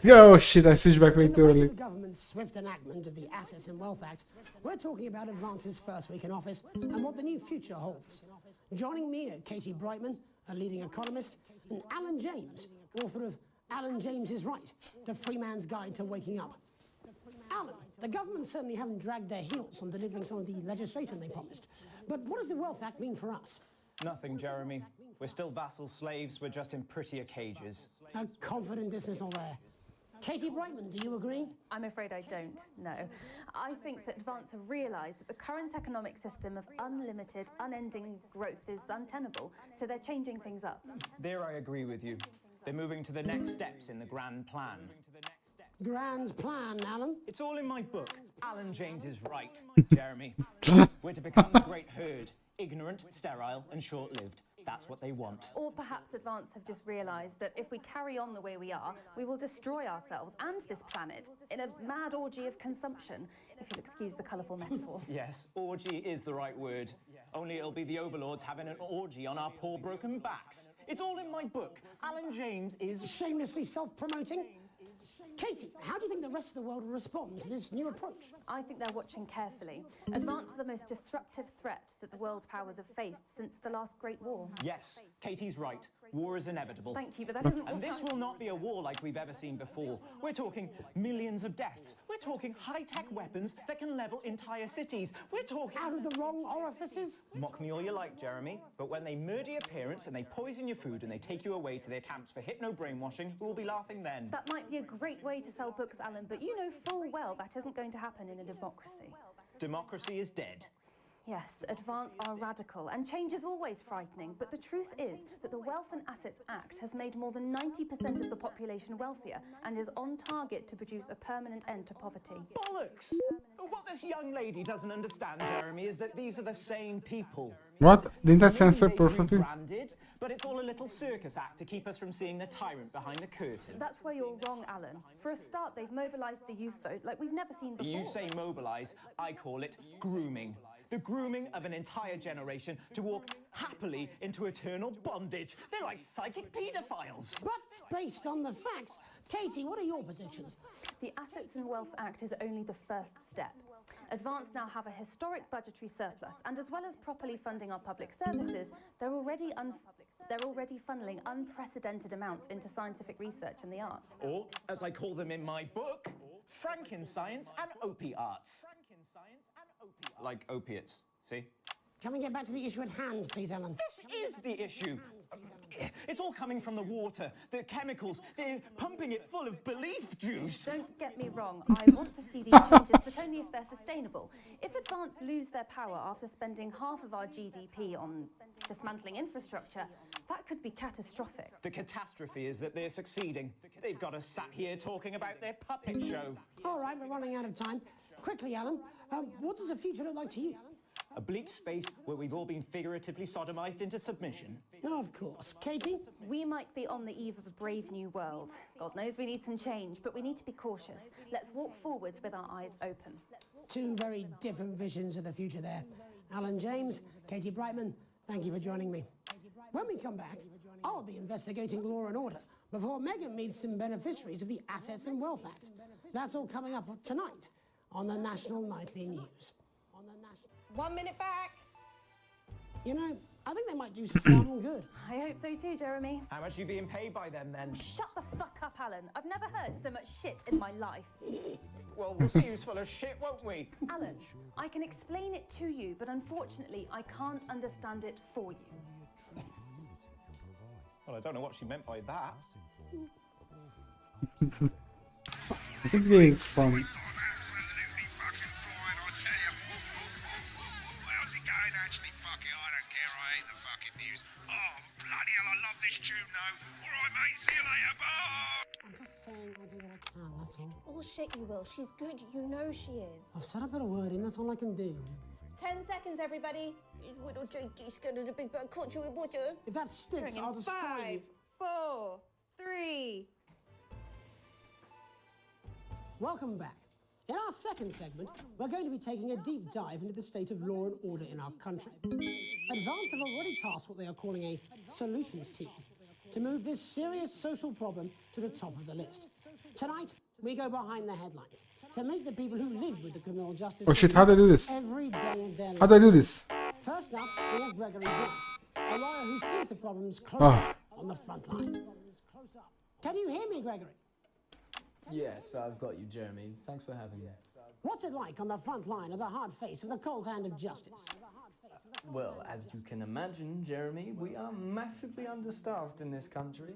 Oh shit, I switched back way too early. The government's swift enactment of the Assets and Wealth Act, we're talking about Advance's first week in office and what the new future holds. Joining me are Katie Brightman, a leading economist, and Alan James, author of Alan James is Right, The Free Man's Guide to Waking Up. Alan, the government certainly haven't dragged their heels on delivering some of the legislation they promised. But what does the Wealth Act mean for us? Nothing, Jeremy. We're still vassal slaves, we're just in prettier cages. A confident dismissal there. Katie Brightman, do you agree? I'm afraid I don't, no. I think that Advance have realised that the current economic system of unlimited, unending growth is untenable, so they're changing things up. There I agree with you. They're moving to the next steps in the grand plan. Grand plan, Alan? It's all in my book. Alan James is Right, Jeremy. We're to become the great herd. Ignorant, sterile, and short-lived. That's what they want. Or perhaps Advance have just realised that if we carry on the way we are, we will destroy ourselves and this planet in a mad orgy of consumption, if you'll excuse the colourful metaphor. Yes, orgy is the right word. Only it'll be the overlords having an orgy on our poor broken backs. It's all in my book. Alan James is... Shamelessly self-promoting? Katie, how do you think the rest of the world will respond to this new approach? I think they're watching carefully. Advance are the most disruptive threat that the world powers have faced since the last Great War. Yes, Katie's right. War is inevitable. Thank you, but that isn't... And this will not be a war like we've ever seen before. We're talking millions of deaths. We're talking high-tech weapons that can level entire cities. We're talking... Out of the wrong orifices? Mock me all you like, Jeremy, but when they murder your parents and they poison your food and they take you away to their camps for hypno-brainwashing, we'll be laughing then. That might be a great way to sell books, Alan, but you know full well that isn't going to happen in a democracy. Democracy is dead. Yes, Advance are radical, and change is always frightening, but the truth is that the Wealth and Assets Act has made more than 90% of the population wealthier and is on target to produce a permanent end to poverty. Bollocks! What this young lady doesn't understand, Jeremy, is that these are the same people. What? Didn't that censor They've perfectly? rebranded, but it's all a little circus act to keep us from seeing the tyrant behind the curtain. That's where you're wrong, Alan. For a start, they've mobilised the youth vote like we've never seen before. You say mobilise, I call it grooming. The grooming of an entire generation to walk happily into eternal bondage. They're like psychic paedophiles. But based on the facts, Katie, what are your predictions? The Assets and Wealth Act is only the first step. Advance now have a historic budgetary surplus, and as well as properly funding our public services, they're already funneling unprecedented amounts into scientific research and the arts. Or, as I call them in my book, Frankenscience and opiates. Like opiates, see? Can we get back to the issue at hand, please, Alan? This is the issue. It's all coming from the water, the chemicals. They're pumping it full of belief juice. Don't get me wrong, I want to see these changes, but only if they're sustainable. If Advance lose their power after spending half of our GDP on dismantling infrastructure, that could be catastrophic. The catastrophe is that they're succeeding. They've got us sat here talking about their puppet show. All right, we're running out of time. Quickly, Alan, what does the future look like to you? A bleak space where we've all been figuratively sodomized into submission. Oh, of course. Katie? We might be on the eve of a brave new world. God knows we need some change, but we need to be cautious. Let's walk forwards with our eyes open. Two very different visions of the future there. Alan James, Katie Brightman, thank you for joining me. When we come back, I'll be investigating law and order before Megan meets some beneficiaries of the Assets and Wealth Act. That's all coming up tonight on the National Nightly News. 1 minute back. You know, I think they might do some good. I hope so too, Jeremy. How much are you being paid by them then? Shut the fuck up, Alan. I've never heard so much shit in my life. Well, we'll see who's full of shit, won't we? Alan, I can explain it to you, but unfortunately, I can't understand it for you. Well, I don't know what she meant by that. I think it's fun. Absolutely fucking fine, I tell you. How's it going? Actually, fuck it, I don't care. I hate the fucking news. Oh, bloody hell, I love this tune, though. All right, mate, see you later, bye. I'm just saying I do what I can, that's all. Bullshit, you will. She's good. You know she is. I've said I put a word in, that's all I can do. 10 seconds, everybody. Little Jakey scared of the big bad caught you with water. If that sticks, I'll destroy you. 5, 4, 3. Welcome back. In our second segment, we're going to be taking a deep dive into the state of law and order in our country. Advance have already tasked what they are calling a solutions team to move this serious social problem to the top of the list. Tonight, we go behind the headlines to meet the people who live with the criminal justice Oh shit, system how'd I do this? every day of their lives. How'd I do this? First up, we have Gregory Blunt, a lawyer who sees the problems close up on the front line. Can you hear me, Gregory? Yes, I've got you, Jeremy. Thanks for having me. What's it like on the front line of the hard face with the cold hand of justice? Well, as you can imagine, Jeremy, we are massively understaffed in this country.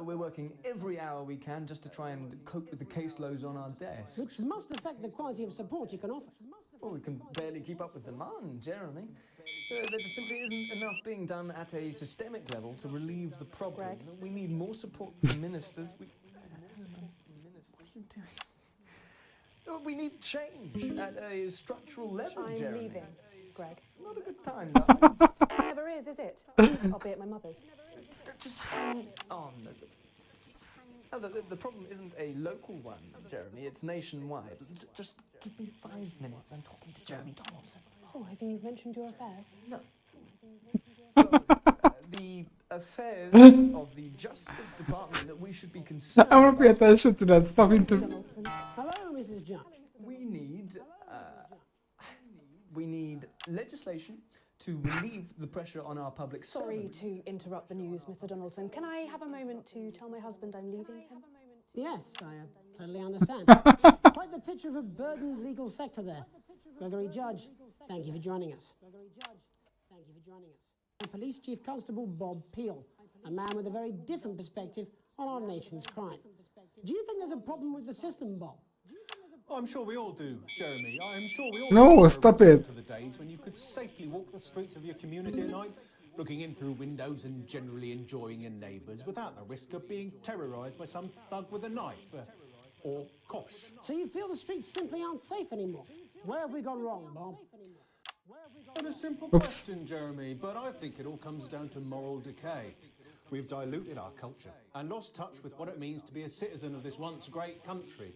We're working every hour we can just to try and cope with the caseloads on our desks. Which must affect the quality of support you can offer. Well, we can barely keep up with demand, Jeremy. There just simply isn't enough being done at a systemic level to relieve the problem. We need more support from ministers. What are you doing? We need change at a structural level, I'm Jeremy. leaving, Greg. Not a good time, though. Never his, is it? I'll be at my mother's. Just hang on. No, the problem isn't a local one, Jeremy. It's nationwide. Just give me 5 minutes. I'm talking to Jeremy Donaldson. Oh, have you mentioned your affairs? No. The affairs of the Justice Department that we should be concerned I want to pay about. attention to that. Stop into. Hello, Mrs. Judge. We need legislation to relieve the pressure on our public Sorry servants. to interrupt the news, Mr. Donaldson. Can I have a moment to tell my husband I'm leaving him? Yes, I totally understand. Quite the picture of a burdened legal sector there. Gregory Judge, thank you for joining us. Police Chief Constable Bob Peel, a man with a very different perspective on our nation's crime. Do you think there's a problem with the system, Bob? I'm sure we all do, Jeremy. I'm sure we all No, do. stop it. To the days when you could safely walk the streets of your community at night, looking in through windows and generally enjoying your neighbours without the risk of being terrorised by some thug with a knife or kosh. So you feel the streets simply aren't safe anymore? Where have we gone wrong, Bob? Not a simple Oops. question, Jeremy, but I think it all comes down to moral decay. We've diluted our culture and lost touch with what it means to be a citizen of this once great country.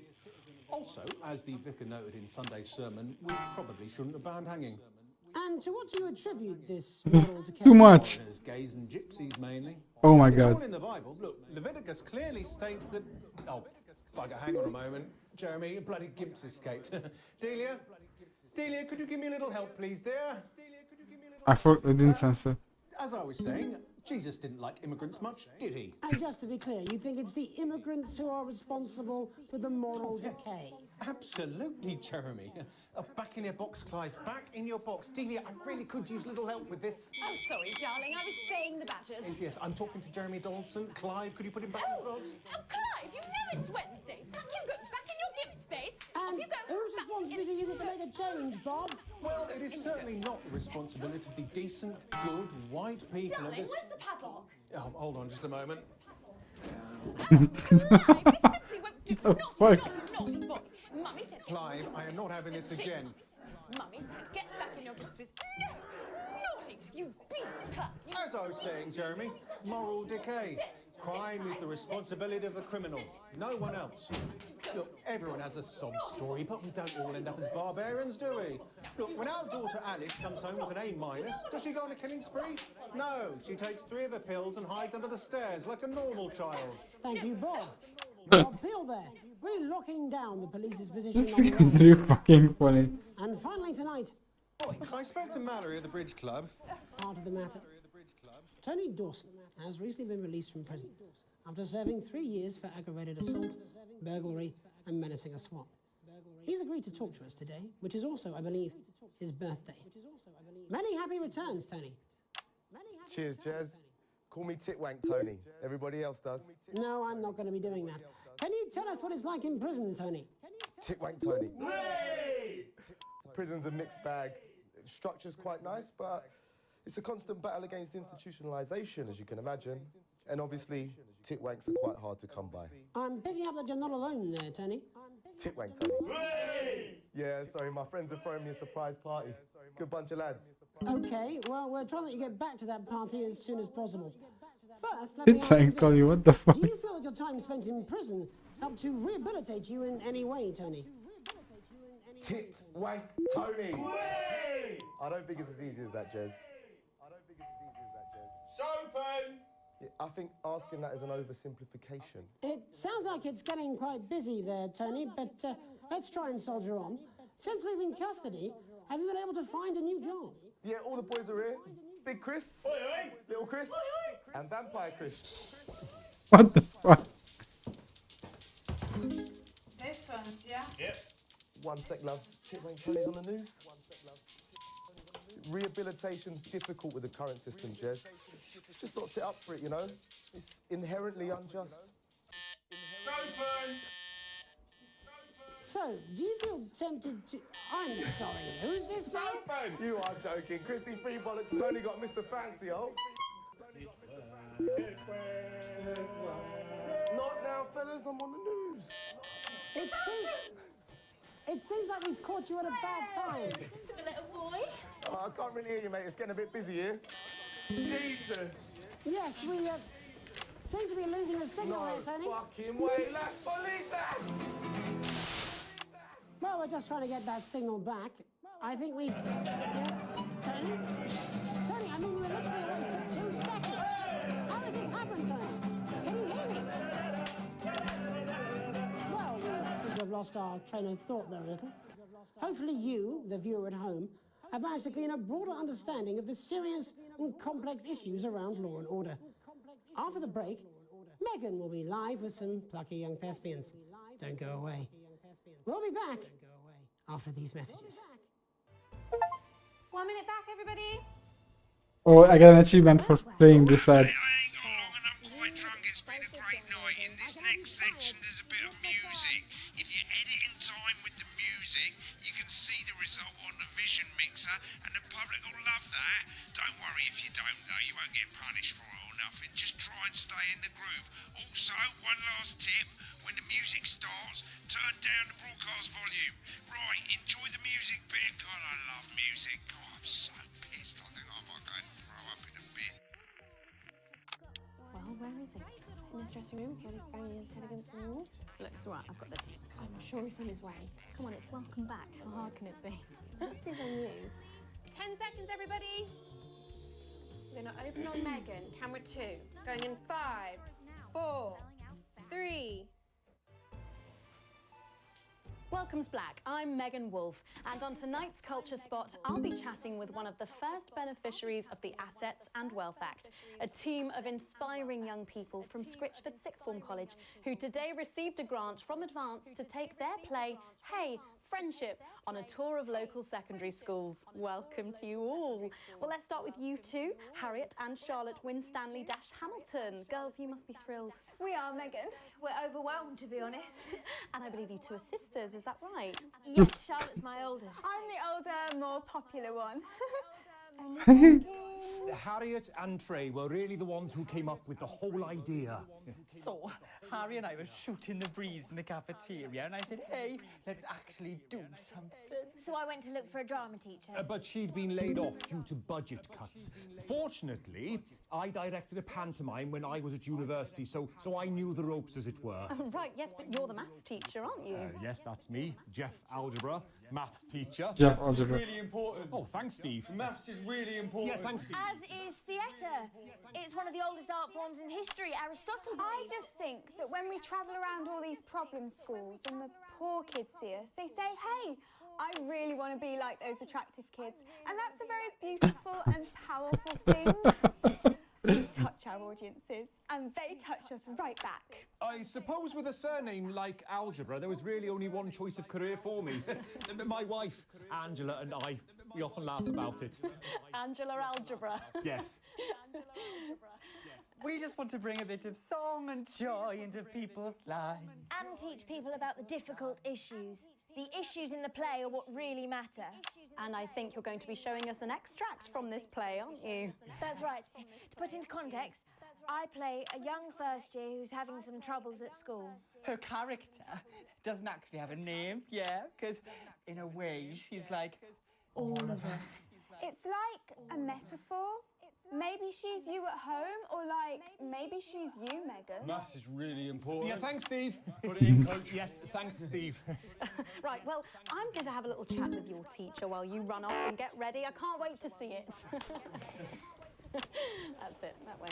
Also, as the vicar noted in Sunday's sermon, we probably shouldn't have banned hanging. And to what do you attribute this moral decay? Too much. Foreigners, gays and gypsies mainly. Oh my It's all God. in the Bible. Look, Leviticus clearly states that... Oh, bugger, hang on a moment. Jeremy, a bloody gimp's escaped. Delia, could you give me a little help, please, dear? I didn't censor. As I was saying, Jesus didn't like immigrants much, did he? And just to be clear, you think it's the immigrants who are responsible for the moral decay? Absolutely, Jeremy. Back in your box, Clive. Back in your box. Delia, I really could use a little help with this. Oh, sorry, darling. I was spaying the badgers. Yes, I'm talking to Jeremy Donaldson. Clive, could you put him back in the box? Oh, Clive, you know it's Wednesday. You go back in your gimp space. And Off you go. whose responsibility is it to make a change, Bob? Well, it is certainly not the responsibility of the decent, good, white people of Darling, this... where's the padlock? Oh, hold on just a moment. Clive, this simply won't do. fuck? Naughty boy. Mummy said... Clive, I am not having this again. Mummy said get back in your gimp space. No! Naughty! You beast, Clive! As I was saying, Jeremy, moral decay. Crime is the responsibility of the criminal, no one else. Look, everyone has a sob story, but we don't all end up as barbarians, do we? Look, when our daughter Alice comes home with an A-, does she go on a killing spree? No, she takes 3 of her pills and hides under the stairs like a normal child. Thank you, Bob. Bob Peel there, really locking down the police's position This on the is too fucking funny. And finally tonight, Look, I spoke to Mallory at the Bridge Club. part of the matter. Tony Dawson has recently been released from prison after serving 3 years for aggravated assault, burglary, and menacing a swan. He's agreed to talk to us today, which is also, I believe, his birthday. Many happy returns, Tony. Cheers, Jez. Call me Titwank Tony. Everybody else does. No, I'm not going to be doing that. Can you tell us what it's like in prison, Tony? Titwank Tony. Prison's a mixed bag. Structure's quite nice, but it's a constant battle against institutionalization, as you can imagine. And obviously, titwanks are quite hard to come by. I'm picking up that you're not alone there, Tony. Titwank Tony. Yeah, sorry, my friends are throwing me a surprise party. Good bunch of lads. Okay, well, we're trying to let you get back to that party as soon as possible. First, let me It's ask you like, call this. you, what the fuck? Do you feel that your time spent in prison helped to rehabilitate you in any way, Tony? Titwank Tony. I don't think it's as easy as that, Jez. Sopen! Yeah, I think asking that is an oversimplification. It sounds like it's getting quite busy there, Tony, but let's try and soldier on. Since leaving custody, have you been able to find a new job? Yeah, all the boys are here. Big Chris, little Chris, and Vampire Chris. What the fuck? This one's, yeah? Yep. 1 sec, love. Titwank Tony's on the news. Rehabilitation's difficult with the current system, Jez. Just not set up for it, you know? It's inherently unjust. Sopen! So, do you feel tempted to... I'm sorry, who's this now? Sopen! You are joking. Chrissy Free Bollocks has only got Mr. Fancy, oh. Not now, fellas. I'm on the news. It seems like we've caught you at a bad time. The little boy. Oh, I can't really hear you, mate. It's getting a bit busy here. Jesus! Yes, we seem to be losing a signal here, Tony. Fucking way, let's believe that! Well, we're just trying to get that signal back. I think we... Yes, Tony? Tony, I mean, we were literally away for 2 seconds. How has this happened, Tony? Can you hear me? Well, we seem to have lost our train of thought there a little. Hopefully you, the viewer at home, have managed to gain a broader understanding of the serious and complex issues around law and order. After the break, Megan will be live with some plucky young thespians. Don't go away. We'll be back after these messages. 1 minute back, everybody. Oh, I got an achievement for playing this ad. Quite drunk, it's been a great night. In this next section, there's a bit of music. If you edit in time with the music, you can see the result on the Vision Mixer, and the public will love that. Don't worry if you don't, though. You won't get punished for it or nothing. Just try and stay in the groove. Also, one last tip. When the music starts, turn down the broadcast volume. Right, enjoy the music bit. God, I love music. God, I'm so pissed. I think I might go and throw up in a bit. Well, where is it? In his dressing room, banging his head against the wall. Looks right, I've got this. I'm sure he's on his way. Come on, it's welcome back. How hard can it be? This is on you. 10 seconds, everybody. We're gonna open on Megan. Camera 2. Going in 5, 4, 3. Welcome's Black. I'm Megan Wolfe, and on tonight's Culture Spot, I'll be chatting with one of the first beneficiaries of the Assets and Wealth Act, a team of inspiring young people from Scritchford Sixth Form College who today received a grant from Advance to take their play, Hey, Friendship, on a tour of local secondary schools. Welcome to you all. Well, let's start with you two, Harriet and Charlotte Winstanley-Hamilton. Girls, you must be thrilled. We are, Megan. We're overwhelmed, to be honest. And I believe you two are sisters, is that right? Yes, Charlotte's my oldest. I'm the older, more popular one. Harriet and Trey were really the ones who came up with the whole idea. So, Harry and I were shooting the breeze in the cafeteria, and I said, hey, let's actually do something. So I went to look for a drama teacher. But she'd been laid off due to budget cuts. Fortunately, I directed a pantomime when I was at university, so I knew the ropes, as it were. Oh, right, yes, but you're the maths teacher, aren't you? Yes, that's me, Jeff Algebra, maths teacher. Jeff Algebra. Really important. Oh, thanks, Steve. Maths is really important. Yeah, thanks, Steve. As is theatre. It's one of the oldest art forms in history. Aristotle. I just think that when we travel around all these problem schools and the poor kids see us, they say, hey, I really want to be like those attractive kids. And that's a very beautiful and powerful thing. We touch our audiences, and they touch us right back. I suppose with a surname like Algebra, there was really only one choice of career for me. My wife, Angela, and I, we often laugh about it. Angela Algebra. Yes. We just want to bring a bit of song and joy into people's lives. And teach people about the difficult issues. The issues in the play are what really matter. And I think you're going to be showing us an extract from this play, aren't you? That's right. To put into context, I play a young first year who's having some troubles at school. Her character doesn't actually have a name, yeah, because in a way she's like all of us. It's like a metaphor. Maybe she's you at home, or like, maybe she's you, Megan. Maths is really important. Yeah, thanks, Steve. Put it in, coach. Yes, thanks, Steve. Right, well, I'm going to have a little chat with your teacher while you run off and get ready. I can't wait to see it. That's it, that way.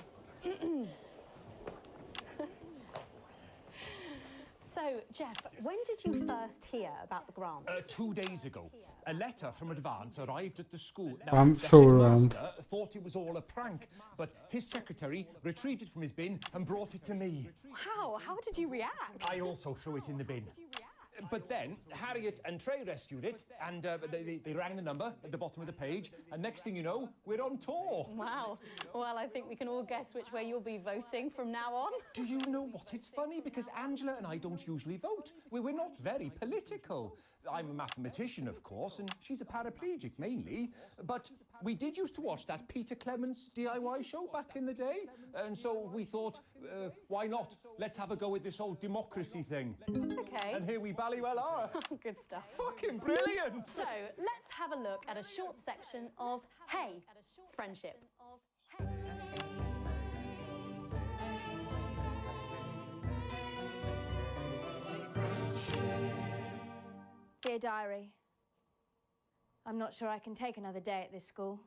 So, Jeff, when did you first hear about the grant? 2 days ago. A letter from Advance arrived at the school. I'm the so around. headmaster thought it was all a prank, but his secretary retrieved it from his bin and brought it to me. How? How did you react? I also threw it in the bin. But then Harriet and Trey rescued it, and they rang the number at the bottom of the page, and next thing you know, we're on tour. Wow. Well, I think we can all guess which way you'll be voting from now on. Do you know what? It's funny, because Angela and I don't usually vote. We're not very political. I'm a mathematician, of course, and she's a paraplegic, mainly. But we did used to watch that Peter Clements DIY show back in the day, and so we thought, why not? Let's have a go at this old democracy thing. Okay. And here we bally well are. Good stuff. Fucking brilliant! So, let's have a look at a short section of Hey, Friendship. Dear Diary, I'm not sure I can take another day at this school.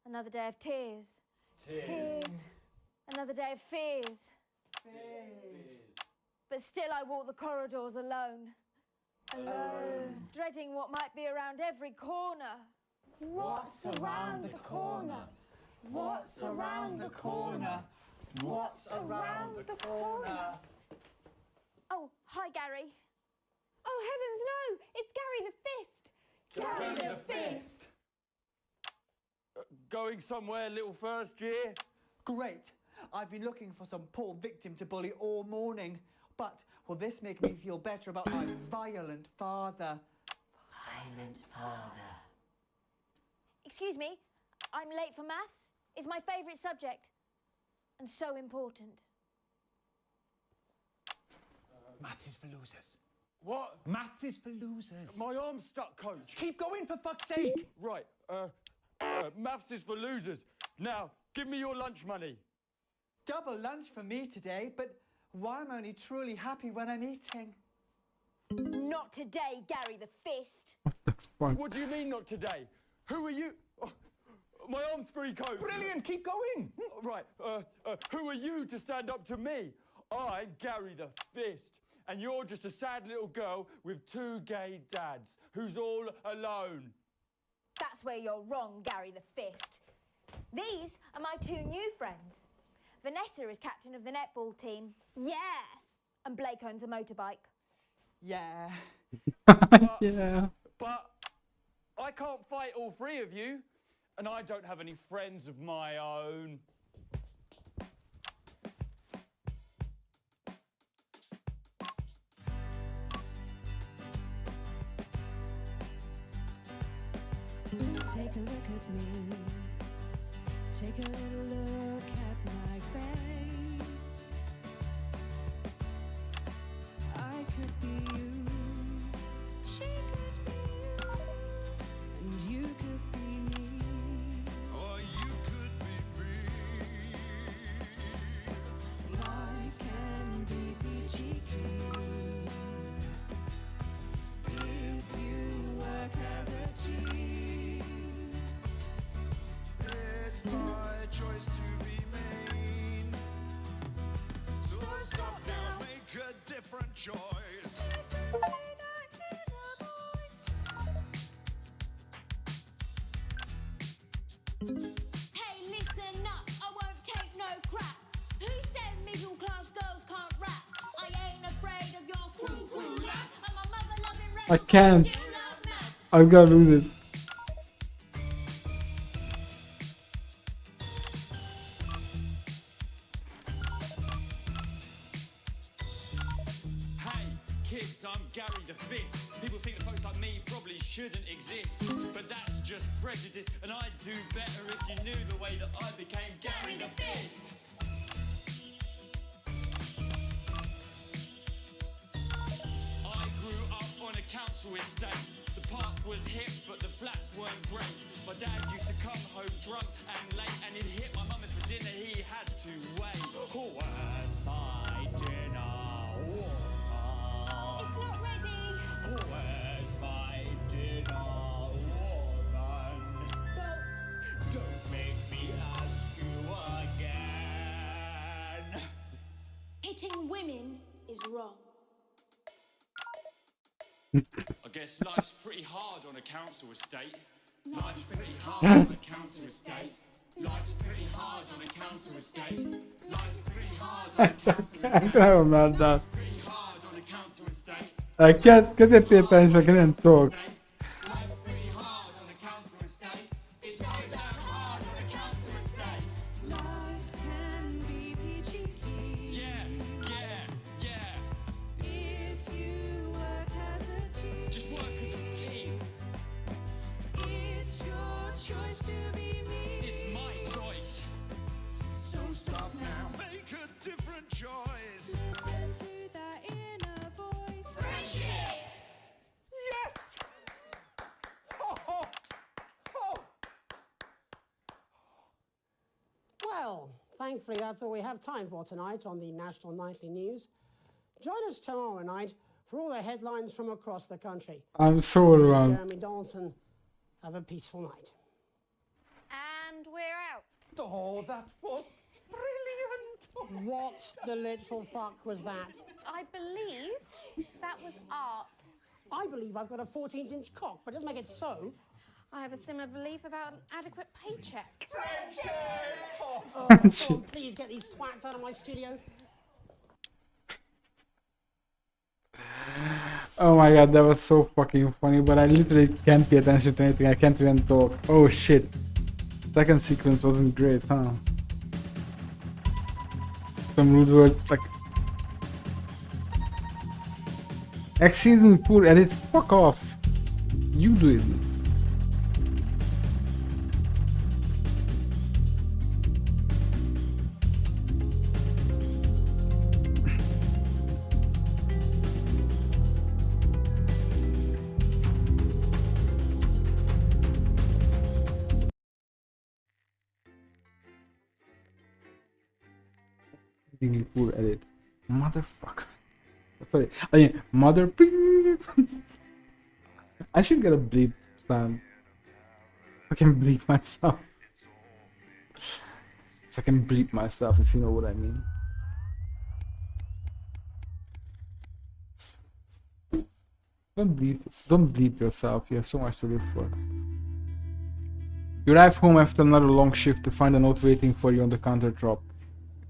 Another day of tears. Tears. Another day of fears. But still I walk the corridors alone. Alone. Dreading what might be around every corner. What's around the corner? What's around the corner? What's around the corner? Oh, hi, Gary. Oh, heavens, no! It's Gary the Fist! Gary the Fist! Going somewhere, little first year? Great. I've been looking for some poor victim to bully all morning. But will this make me feel better about my violent father? Violent father. Excuse me, I'm late for maths. It's my favourite subject. And so important. Maths is for losers. What? Maths is for losers. My arm's stuck, coach. Keep going, for fuck's sake. Right, maths is for losers. Now, give me your lunch money. Double lunch for me today, but why am I only truly happy when I'm eating? Not today, Gary the Fist. Fuck. What do you mean not today? Who are you? Oh, my arm's free, coach. Brilliant, keep going. Right, who are you to stand up to me? I'm Gary the Fist, and you're just a sad little girl with two gay dads who's all alone. That's where you're wrong, Gary the Fist. These are my two new friends. Vanessa is captain of the netball team. Yeah! And Blake owns a motorbike. Yeah. Yeah. But I can't fight all three of you, and I don't have any friends of my own. Take a look at me. Take a little look at my face. I could be you. She could be you. And you could be me. Or you could be me. Life can be peachy keen if you work as a team. It's my choice to be mean. So stop now, make a different choice. Hey, listen up, I won't take no crap. Who said middle class girls can't rap? I ain't afraid of your cruel laps. I'm a mother loving rebel. I can't. Still love maths. I'm gonna lose it. Hey, kids, I'm Gary the Fist. People think that folks like me probably shouldn't exist, but that's just prejudice, and I'd do better if you knew the way that I became Gary the Fist. I grew up on a council estate. The park was hip, but the flats weren't great. My dad used to come home drunk and late, and he'd hit my mum for dinner. He had to wait. Where's my dinner? It's not ready. Where's my dinner, woman? Go. Don't make me ask you again. Hitting women is wrong. I guess life's pretty hard on a council estate. Life's pretty hard on a council estate. Life's pretty hard on a council estate. Life's pretty hard on a council Jag estate. kan höra med det. Life's pretty hard on a council estate. Kan det peta en så kan jag inte såg. Life's pretty hard on a council estate. It's so damn hard on a council estate. Life can be peachy keen. Yeah, yeah, yeah. If you work as a team. Just work as a team. It's your choice to be me. It's my choice. So stop now, make a different choice. Listen to that inner voice. Friendship! Yes! Oh, oh, oh. Well, thankfully that's all we have time for tonight on the National Nightly News. Join us tomorrow night for all the headlines from across the country. I'm so overwhelmed. Jeremy Donaldson, have a peaceful night. And we're out. Oh, that was brilliant! What the literal fuck was that? I believe that was art. I believe I've got a 14-inch cock, but it doesn't make it so. I have a similar belief about an adequate paycheck. Oh, please get these twats out of my studio. Oh my god, that was so fucking funny, but I literally can't pay attention to anything. I can't even talk. Oh shit. Second sequence wasn't great, huh? Some rude words like exceedingly poor edit. Fuck off. You do it. Exceedingly poor edit. Motherfucker. Sorry, I mean, mother bleep. I should get a bleep sound. I can bleep myself. So I can bleep myself, if you know what I mean. Don't bleep yourself. You have so much to live for. You arrive home after another long shift to find a note waiting for you on the countertop.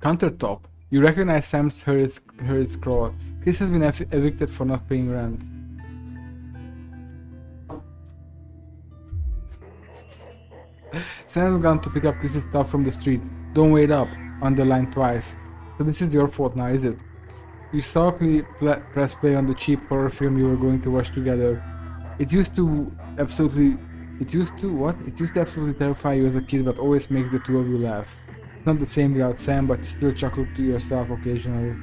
Countertop. You recognize Sam's hurried scrawl. Chris has been evicted for not paying rent. Sam's gone to pick up Chris's stuff from the street. Don't wait up, underlined twice. So this is your fault now, is it? You sulkily press play on the cheap horror film you were going to watch together. It used to absolutely terrify you as a kid, but always makes the two of you laugh. It's not the same without Sam, but you still chuckle to yourself occasionally.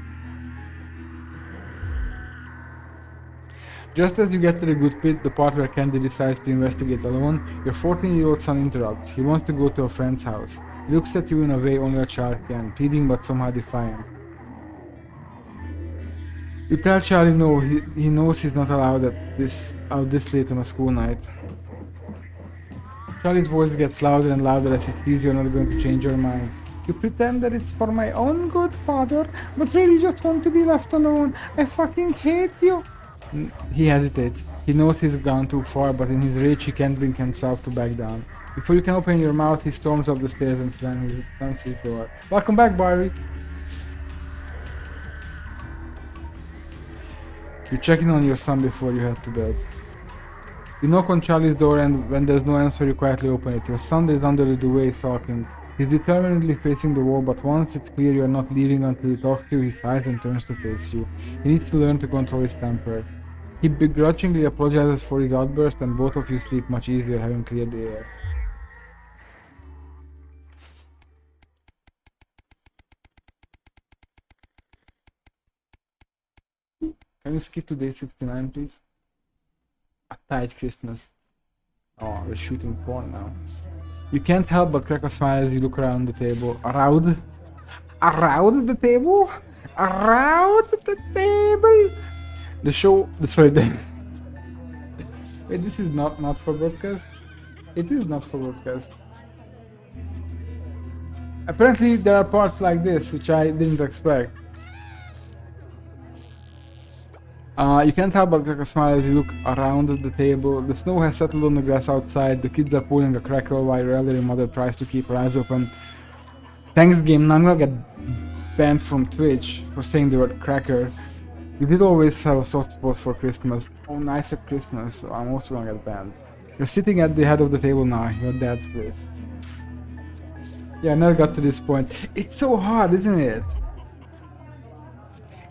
Just as you get to the good bit, the part where Candy decides to investigate alone, your 14-year-old son interrupts. He wants to go to a friend's house. He looks at you in a way only a child can, pleading but somehow defiant. You tell Charlie no, he knows he's not allowed out this late on a school night. Charlie's voice gets louder and louder as he sees you're not going to change your mind. You pretend that it's for my own good, father, but really just want to be left alone. I fucking hate you. He hesitates. He knows he's gone too far, but in his rage he can't bring himself to back down. Before you can open your mouth, he storms up the stairs and slams his door. Welcome back, Barry. You check in on your son before you head to bed. You knock on Charlie's door, and when there's no answer, you quietly open it. Your son is under the duvet sulking. He's determinedly facing the wall, but once it's clear you're not leaving until he talks to you, he sighs and turns to face you. He needs to learn to control his temper. He begrudgingly apologizes for his outburst, and both of you sleep much easier having cleared the air. Can you skip to day 69, please? A tight Christmas. Oh, we're shooting porn now. You can't help but crack a smile as you look around the table. Around the table? Around the table? The show... Sorry, wait, this is not for broadcast? It is not for broadcast. Apparently there are parts like this, which I didn't expect. You can't help but crack a smile as you look around at the table. The snow has settled on the grass outside. The kids are pulling a crackle while your elderly mother tries to keep her eyes open. Thanks game, now I'm gonna get banned from Twitch for saying the word cracker. You did always have a soft spot for Christmas. Oh, nice at Christmas, so I'm also gonna get banned. You're sitting at the head of the table now, your dad's place. Yeah, I never got to this point. It's so hard, isn't it?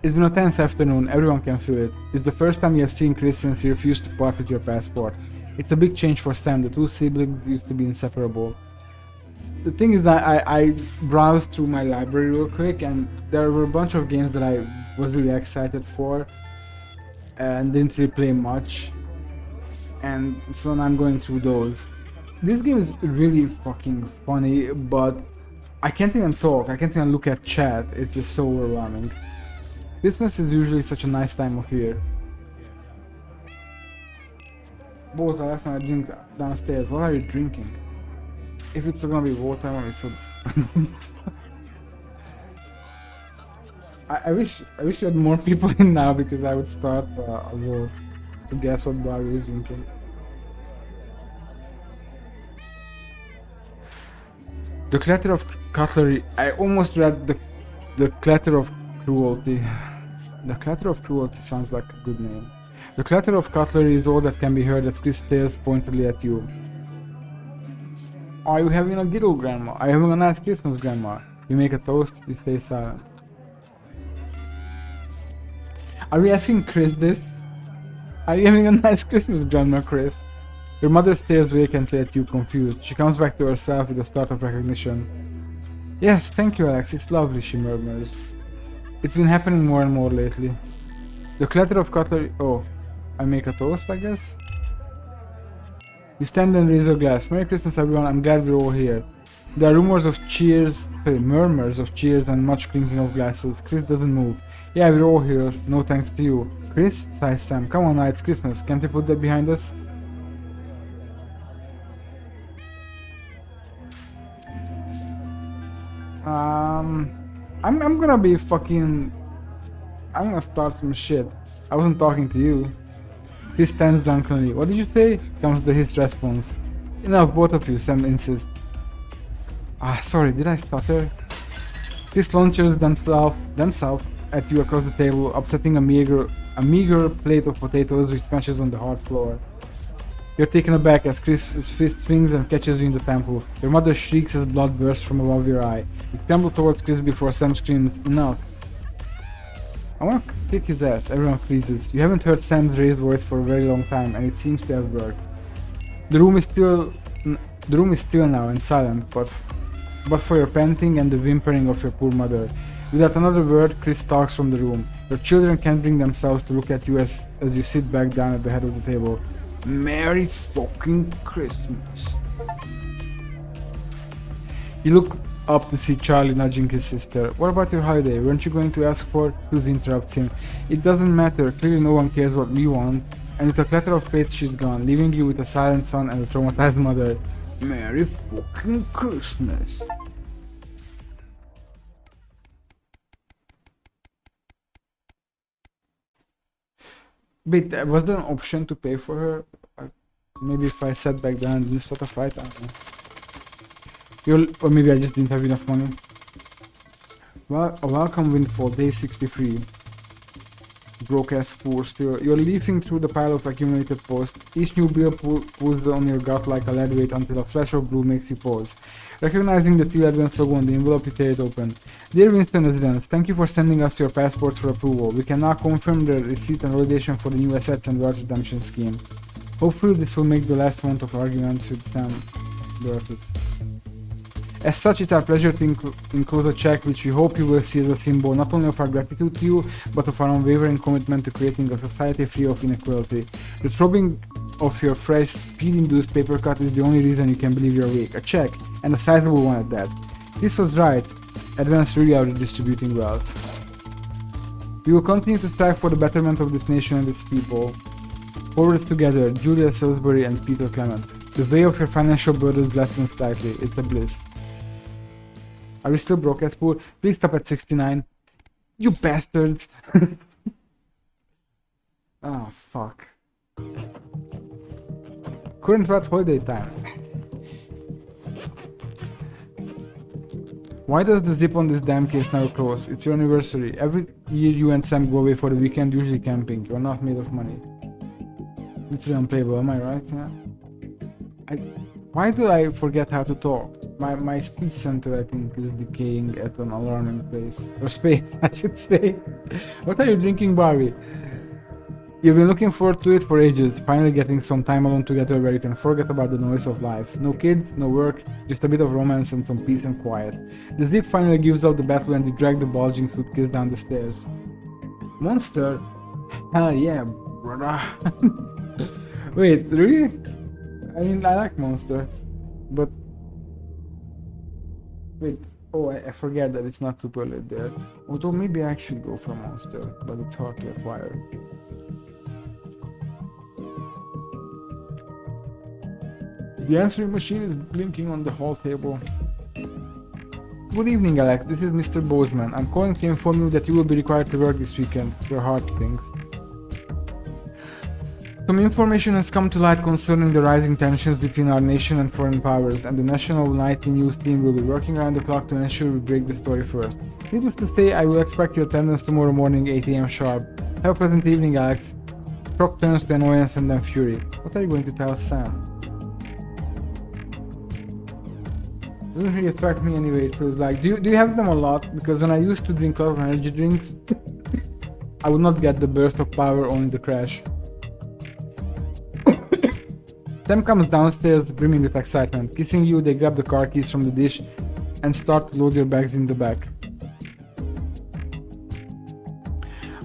It's been a tense afternoon, everyone can feel it. It's the first time you have seen Chris since you refused to part with your passport. It's a big change for Sam, the two siblings used to be inseparable. The thing is that I browsed through my library real quick, and there were a bunch of games that I was really excited for and didn't really play much, and so now I'm going through those. This game is really fucking funny, but I can't even talk, I can't even look at chat, it's just so overwhelming. Christmas is usually such a nice time of year. Both last night I drink downstairs. What are you drinking? If it's gonna be water, I'm gonna be so disappointed. I wish you had more people in now because I would start a vote to guess what Barry is drinking. The clatter of cutlery. I almost read the clatter of cruelty. The clatter of cruelty sounds like a good name. The clatter of cutlery is all that can be heard as Chris stares pointedly at you. Are you having a giggle, Grandma? Are you having a nice Christmas, Grandma? You make a toast, you stay silent. Are we asking Chris this? Are you having a nice Christmas, Grandma Chris? Your mother stares vacantly at you, confused. She comes back to herself with a start of recognition. Yes, thank you, Alex. It's lovely, she murmurs. It's been happening more and more lately. The clatter of cutlery... Oh, I make a toast, I guess? You stand and raise your glass. Merry Christmas, everyone. I'm glad we're all here. There are murmurs of cheers and much clinking of glasses. Chris doesn't move. Yeah, we're all here. No thanks to you. Chris? Sighs Sam. Come on now, it's Christmas. Can't we put that behind us? I'm gonna be fucking... I'm gonna start some shit. I wasn't talking to you. He stands drunkenly. What did you say? Comes his response. Enough, both of you, Sam insists. Sorry, did I stutter? Chris launches themselves at you across the table, upsetting a meager plate of potatoes which smashes on the hard floor. You're taken aback as Chris's fist swings and catches you in the temple. Your mother shrieks as blood bursts from above your eye. You scramble towards Chris before Sam screams, enough. I want to kick his ass. Everyone freezes. You haven't heard Sam's raised voice for a very long time, and it seems to have worked. The room is still now and silent, but for your panting and the whimpering of your poor mother. Without another word, Chris stalks from the room. Your children can't bring themselves to look at you as you sit back down at the head of the table. Merry fucking Christmas. You look up to see Charlie nudging his sister. What about your holiday? Weren't you going to ask for? Susie interrupts him. It doesn't matter. Clearly no one cares what we want. And with a clatter of plates she's gone, leaving you with a silent son and a traumatized mother. Merry fucking Christmas. Wait, was there an option to pay for her? Maybe if I sat back down and didn't start a fight? I don't know. Or maybe I just didn't have enough money. Well, a welcome windfall, day 63. Broke ass poor still. You're leafing through the pile of accumulated posts. Each new bill pulls on your gut like a lead weight until a flash of blue makes you pause. Recognizing the Teal Advance logo on the envelope, you tear it open. Dear Winston residents, thank you for sending us your passports for approval. We can now confirm the receipt and validation for the new assets and wealth redemption scheme. Hopefully this will make the last month of arguments with Sam worth it. As such, it's our pleasure to enclose a check which we hope you will see as a symbol not only of our gratitude to you, but of our unwavering commitment to creating a society free of inequality. The throbbing of your fresh, speed-induced paper cut is the only reason you can believe you're awake. A check, and a sizable one at that. This was right. Advance really are redistributing wealth. We will continue to strive for the betterment of this nation and its people. Forwards together, Julia Salisbury and Peter Clement. The way of your financial burdens lessens slightly. It's a bliss. Are we still broke as poor? Please stop at 69. You bastards! Oh, fuck. Current what holiday time? Why does the zip on this damn case never close? It's your anniversary. Every year you and Sam go away for the weekend, usually camping. You're not made of money. Literally unplayable, am I right? Yeah. Why do I forget how to talk? My speech center, I think, is decaying at an alarming pace. Or space, I should say. What are you drinking, Barbie? You've been looking forward to it for ages, finally getting some time alone together where you can forget about the noise of life. No kids, no work, just a bit of romance and some peace and quiet. The zip finally gives up the battle and you drag the bulging suitcase down the stairs. Monster? Hell yeah, brother. Wait, really? I mean, I like Monster, but... Wait, oh, I forget that it's not super lit there. Although maybe I should go for Monster, but it's hard to acquire. The answering machine is blinking on the hall table. Good evening, Alex. This is Mr. Bozeman. I'm calling to inform you that you will be required to work this weekend. Your heart thinks. Some information has come to light concerning the rising tensions between our nation and foreign powers, and the National Nightly News team will be working around the clock to ensure we break the story first. Needless to say, I will expect your attendance tomorrow morning 8 AM sharp. Have a pleasant evening, Alex. Brock turns to annoyance and then fury. What are you going to tell Sam? Doesn't really affect me anyway. It feels like, do you have them a lot? Because when I used to drink a lot of energy drinks, I would not get the burst of power, only the crash. Sam comes downstairs brimming with excitement. Kissing you, they grab the car keys from the dish and start to load your bags in the back.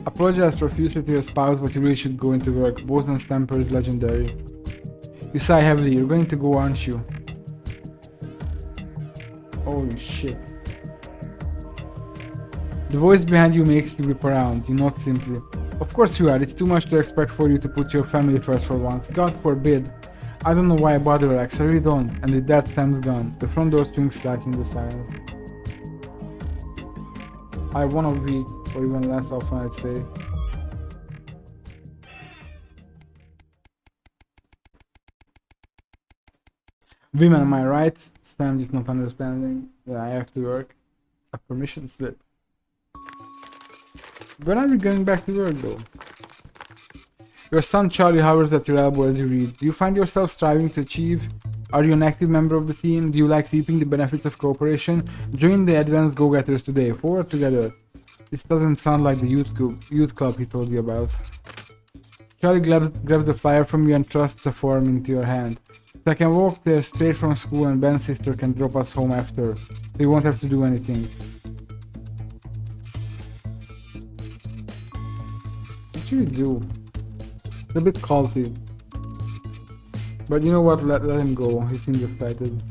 Apologize profusely to your spouse, but you really should go into work. Bozeman's temper is legendary. You sigh heavily. You're going to go, aren't you? Holy shit. The voice behind you makes you whip around. You nod simply. Of course you are. It's too much to expect for you to put your family first for once. God forbid. I don't know why I bother, Alex. I really don't. And with that, Sam's gone. The front door swings slack in the silence. I have 1 week, or even less often, I'd say. Women, am I right? Sam is not understanding. Yeah, I have to work. A permission slip. When are we going back to work though? Your son Charlie hovers at your elbow as you read. Do you find yourself striving to achieve? Are you an active member of the team? Do you like reaping the benefits of cooperation? Join the Advanced Go-Getters today. Forward together. This doesn't sound like the youth club he told you about. Charlie grabs the flyer from you and thrusts a form into your hand. So I can walk there straight from school and Ben's sister can drop us home after. So you won't have to do anything. What should we do? It's a bit culty. But you know what, let him go. He seems excited.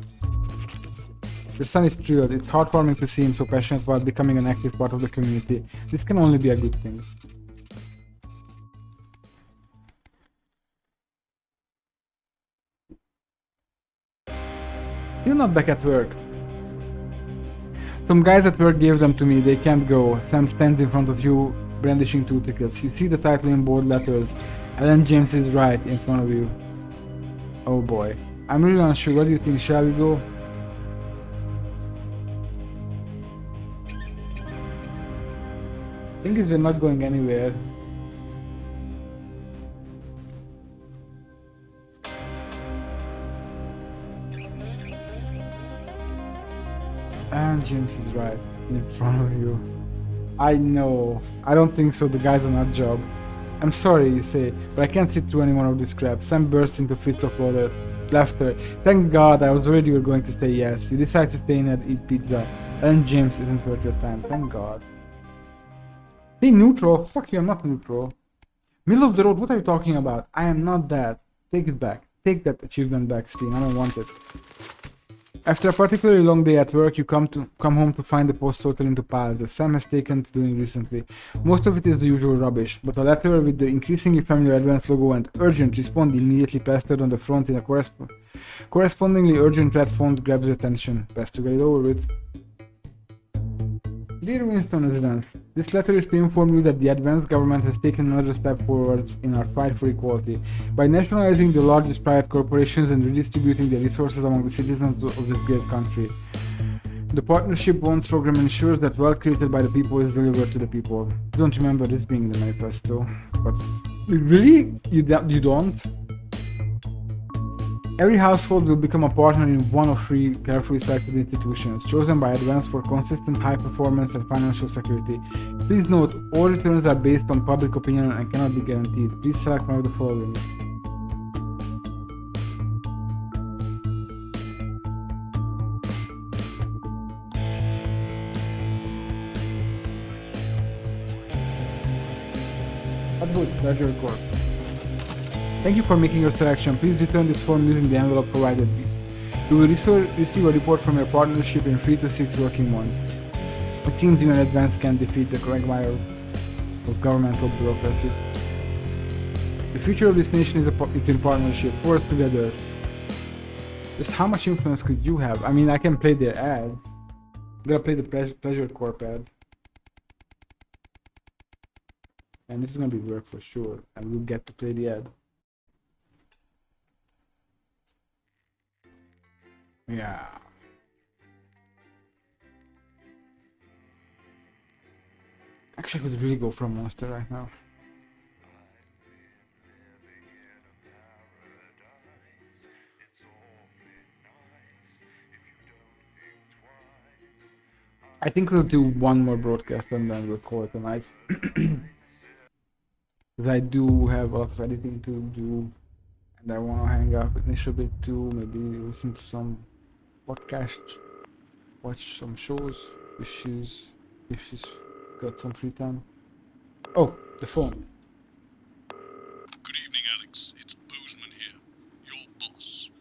Your son is thrilled. It's heartwarming to see him so passionate about becoming an active part of the community. This can only be a good thing. You're not back at work. Some guys at work gave them to me. They can't go. Sam stands in front of you, brandishing 2 tickets. You see the title in bold letters. Alan James is right in front of you. Oh boy. I'm really unsure. What do you think? Shall we go? Thing is, we're not going anywhere. And James is right in front of you. I know. I don't think so. The guy's on that job. I'm sorry, you say, but I can't sit through any more of this crap. Sam bursts into fits of laughter. Thank God, I was worried you were going to say yes. You decide to stay in and eat pizza. And James isn't worth your time. Thank God. Hey, neutral. Fuck you, I'm not neutral. Middle of the road, what are you talking about? I am not that. Take it back. Take that achievement back, Steam. I don't want it. After a particularly long day at work, you come home to find the post sorted into piles that Sam has taken to doing recently. Most of it is the usual rubbish, but a letter with the increasingly familiar Advanced logo and urgent respond immediately plastered on the front in a correspondingly urgent red font grabs your attention. Best to get it over with. Dear Winston residents, this letter is to inform you that the Advanced government has taken another step forwards in our fight for equality by nationalizing the largest private corporations and redistributing their resources among the citizens of this great country. The Partnership Bonds program ensures that wealth created by the people is delivered to the people. Don't remember this being in the manifesto, but really? You don't? Every household will become a partner in one of 3 carefully selected institutions, chosen by Advanced for consistent high performance and financial security. Please note, all returns are based on public opinion and cannot be guaranteed. Please select one of the following. Atwood Treasury Corp. Thank you for making your selection. Please return this form using the envelope provided. You will receive a report from your partnership in 3 to 6 working months. It seems you in advance can defeat the quagmire of governmental bureaucracy. The future of this nation is in partnership. Force together. Just how much influence could you have? I mean, I can play their ads. I'm gonna play the Pleasure Corp ad. And this is gonna be work for sure. And we'll get to play the ad. Yeah. Actually, I could really go for a monster right now. I think we'll do one more broadcast and then we'll call it a night. Because I do have a lot of editing to do. And I want to hang out with Nish a bit too. Maybe listen to some podcasts. Watch some shows if she's got some free time. Oh, the phone. Good evening, Alex. It's Bozeman here, your boss.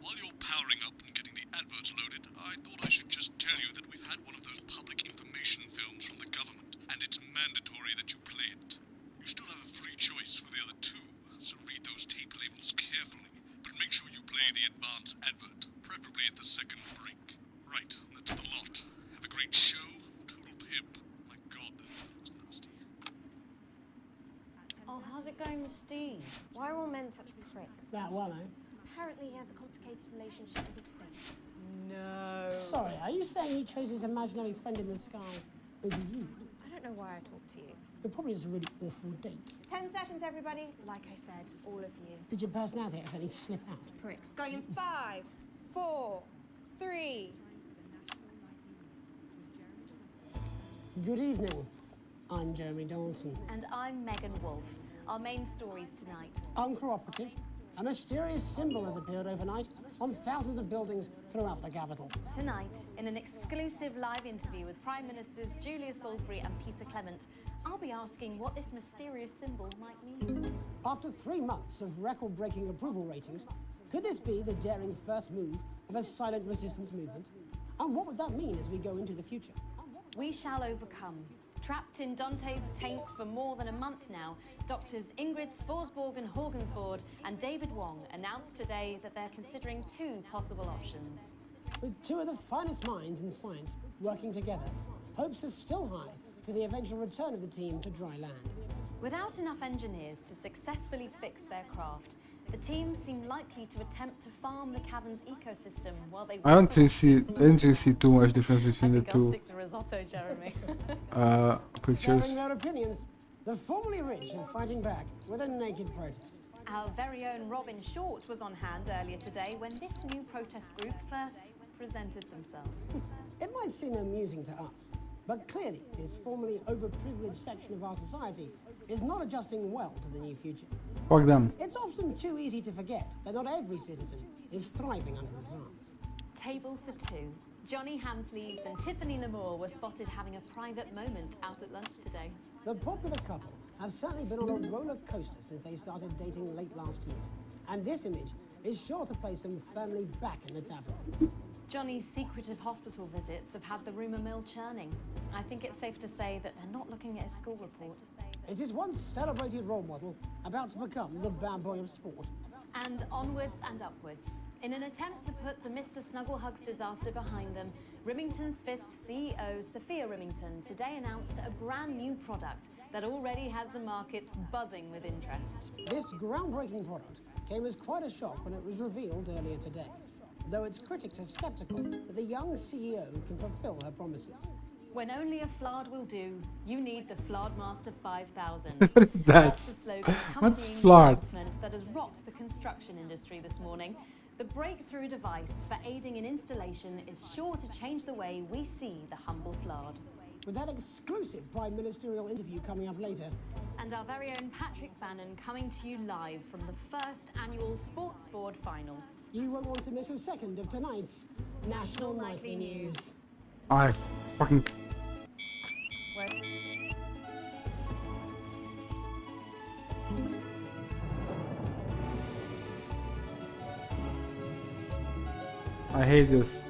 While you're powering up and getting the adverts loaded, I thought I should just tell you that we've had one of those public information films from the government, and it's mandatory that you play it. You still have a free choice for the other two, so read those tape labels carefully, but make sure you play the advance advert, preferably at the second break. Right, that's the lot. Have a great show. Total pimp. My God, that looks nasty. Oh, how's it going with Steve? Why are all men such pricks? That one, eh? Apparently he has a complicated relationship with his face. No. Sorry, are you saying he chose his imaginary friend in the sky over you? I don't know why I talk to you. It probably just a really awful date. 10 seconds, everybody. Like I said, all of you. Did your personality accidentally slip out? Pricks. Going in 5, 4, 3. Good evening. I'm Jeremy Dawson. And I'm Megan Wolf. Our main stories tonight. Uncooperative. A mysterious symbol has appeared overnight on thousands of buildings throughout the capital. Tonight, in an exclusive live interview with Prime Ministers Julia Salisbury and Peter Clement, I'll be asking what this mysterious symbol might mean. After 3 months of record-breaking approval ratings, could this be the daring first move of a silent resistance movement? And what would that mean as we go into the future? We shall overcome. Trapped in Dante's taint for more than a month now, doctors Ingrid Svorsborg Horgensvoord and David Wong announced today that they're considering 2 possible options. With 2 of the finest minds in science working together, hopes are still high for the eventual return of the team to dry land. Without enough engineers to successfully fix their craft, the team seem likely to attempt to farm the cavern's ecosystem while they... I didn't really see too much difference between the I'll two stick to risotto, Jeremy. pictures. Sharing their opinions, the formerly rich are fighting back with a naked protest. Our very own Robin Short was on hand earlier today when this new protest group first presented themselves. It might seem amusing to us, but clearly this formerly overprivileged section of our society is not adjusting well to the new future. Fuck them. It's often too easy to forget that not every citizen is thriving under advance. Table for 2. Johnny Hamsleeves and Tiffany Lamour were spotted having a private moment out at lunch today. The popular couple have certainly been on a roller coaster since they started dating late last year. And this image is sure to place them firmly back in the tabloids. Johnny's secretive hospital visits have had the rumour mill churning. I think it's safe to say that they're not looking at his school report. Is this once celebrated role model about to become the bad boy of sport? And onwards and upwards. In an attempt to put the Mr. Snugglehugs disaster behind them, Remington's Fist CEO Sophia Remington today announced a brand new product that already has the markets buzzing with interest. This groundbreaking product came as quite a shock when it was revealed earlier today, though its critics are sceptical that the young CEO can fulfill her promises. When only a Flard will do, you need the Flardmaster 5000. What is that? That's the slogan What's accompanying the Flard? announcement that has rocked the construction industry this morning. The breakthrough device for aiding in installation is sure to change the way we see the humble Flard. With that exclusive Prime Ministerial interview coming up later. And our very own Patrick Bannon coming to you live from the first annual Sports Board final. You won't want to miss a second of tonight's National Nightly News. I fucking... I hate this.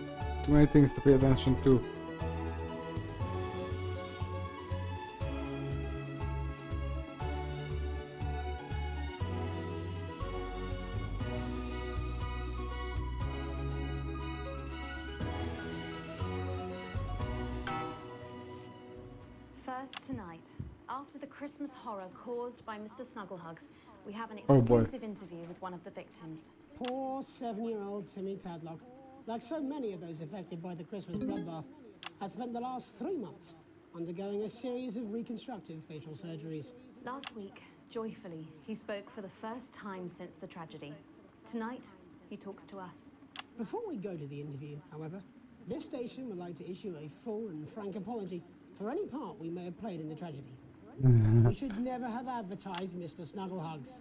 Too many things to pay attention to. First tonight, after the Christmas horror caused by Mr. Snugglehugs, we have an Oh, boy. exclusive interview with one of the victims. Poor 7-year-old Timmy Tadlock, like so many of those affected by the Christmas bloodbath, has spent the last 3 months undergoing a series of reconstructive facial surgeries. Last week, joyfully, he spoke for the first time since the tragedy. Tonight, he talks to us. Before we go to the interview, however, this station would like to issue a full and frank apology for any part we may have played in the tragedy. We should never have advertised Mr. Snugglehugs.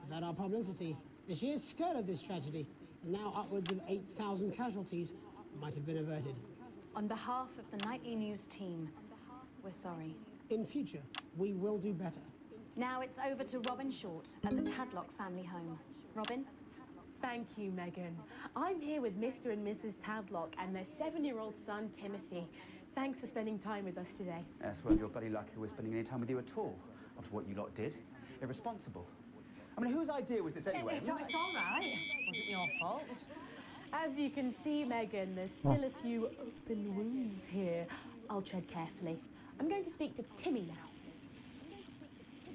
Without our publicity, the sheer scale of this tragedy, and now upwards of 8,000 casualties, might have been averted. On behalf of the Nightly News team, we're sorry. In future, we will do better. Now it's over to Robin Short at the Tadlock family home. Robin? Thank you, Megan. I'm here with Mr. and Mrs. Tadlock and their 7-year-old son, Timothy. Thanks for spending time with us today. Yes, well, you're bloody lucky we're spending any time with you at all, after what you lot did. Irresponsible. I mean, whose idea was this anyway? It's all right. Wasn't your fault. As you can see, Megan, there's still a few open wounds here. I'll tread carefully. I'm going to speak to Timmy now.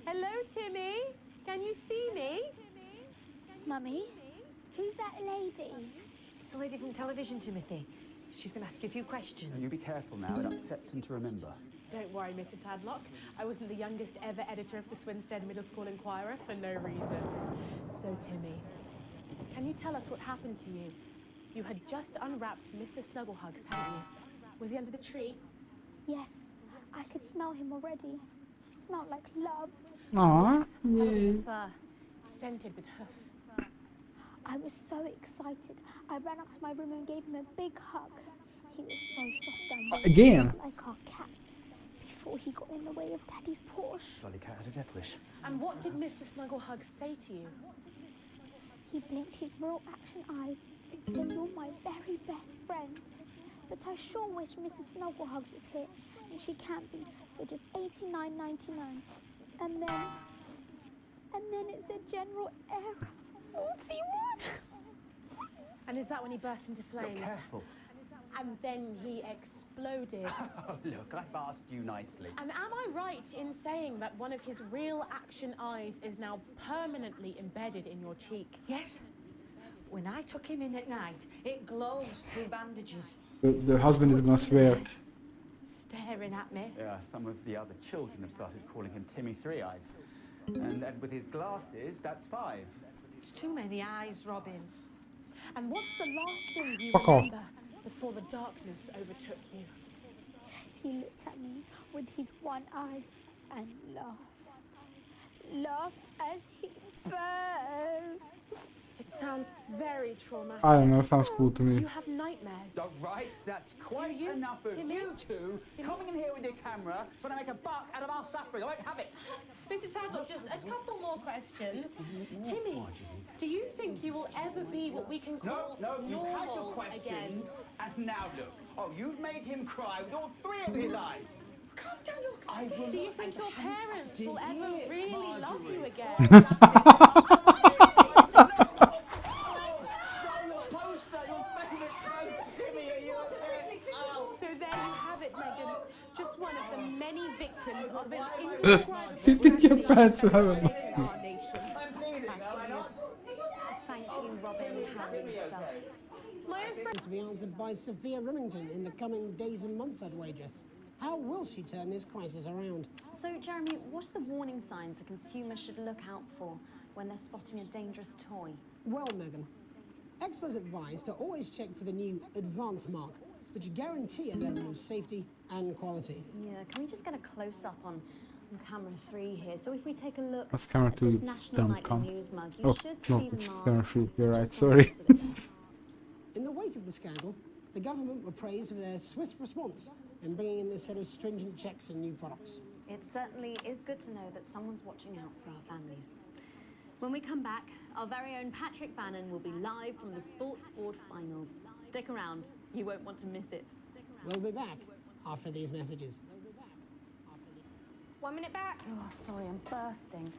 Hello, Timmy. Can you see me? Mummy, who's that lady? It's the lady from television, Timothy. She's going to ask you a few questions. And you be careful now, it upsets him to remember. Don't worry, Mr. Tadlock. I wasn't the youngest ever editor of the Swinstead Middle School Inquirer for no reason. So, Timmy, can you tell us what happened to you? You had just unwrapped Mr. Snugglehugs, hadn't you? Was he under the tree? Yes, I could smell him already. He smelled like love. Aww, Covered yay. with fur, scented with hoof. I was so excited. I ran up to my room and gave him a big hug. He was so soft and warm, Again? like our cat, before he got in the way of Daddy's Porsche. Jolly cat had a death wish. And what did Mr. Snugglehugs say to you? He blinked his real action eyes and said, "You're my very best friend. But I sure wish Mrs. Snugglehugs was here, and she can't be for just $89.99. And then it's the General Air 41. And is that when he burst into flames? Careful. And then he exploded. Oh, look, I've asked you nicely. And am I right in saying that one of his real action eyes is now permanently embedded in your cheek? Yes. When I took him in at night, it glows through bandages. The husband is gonna swear. Staring at me. Yeah, some of the other children have started calling him Timmy Three Eyes. And with his glasses, that's 5. It's too many eyes, Robin. And what's the last thing you Fuck off. remember before the darkness overtook you? He looked at me with his one eye and laughed. Laughed as he burned. It sounds very traumatic. I don't know, sounds cool to me. You have nightmares. All right, that's quite you? enough of Timmy? you two coming in here with your camera, trying to make a buck out of our suffering. I won't have it. Mr. Tadlock, just a couple more questions. Timmy, do you think you will ever be what we can call No, you've normal had your again? questions, and now look. Oh, you've made him cry with all 3 of his eyes. Calm down, look. I will Do you not- think your parents Did will ever it, really love you Marjorie. again? So there you have it, Megan. Just one of the many victims of an You think your pants will have a incarnation. Thank you, Robin, Harry, and stuff. My own friend to be answered by Sophia Remington in the coming days and months, I'd wager. How will she turn this crisis around? So, Jeremy, what are the warning signs a consumer should look out for when they're spotting a dangerous toy? Well, Megan, experts advise to always check for the new Advanced mark, which guarantee a level of safety and quality. Yeah, can we just get a close-up on camera 3 here? So if we take a look That's camera at this 2, National Nightly come. News mug, you Oh, should no, see the it's mark. camera 3, you're right, sorry. In the wake of the scandal, the government were praised for their swift response in bringing in this set of stringent checks and new products. It certainly is good to know that someone's watching out for our families. When we come back, our very own Patrick Bannon will be live from the Sports Board Finals. Stick around, you won't want to miss it. We'll be back after these messages. 1 minute back. Oh, sorry, I'm bursting.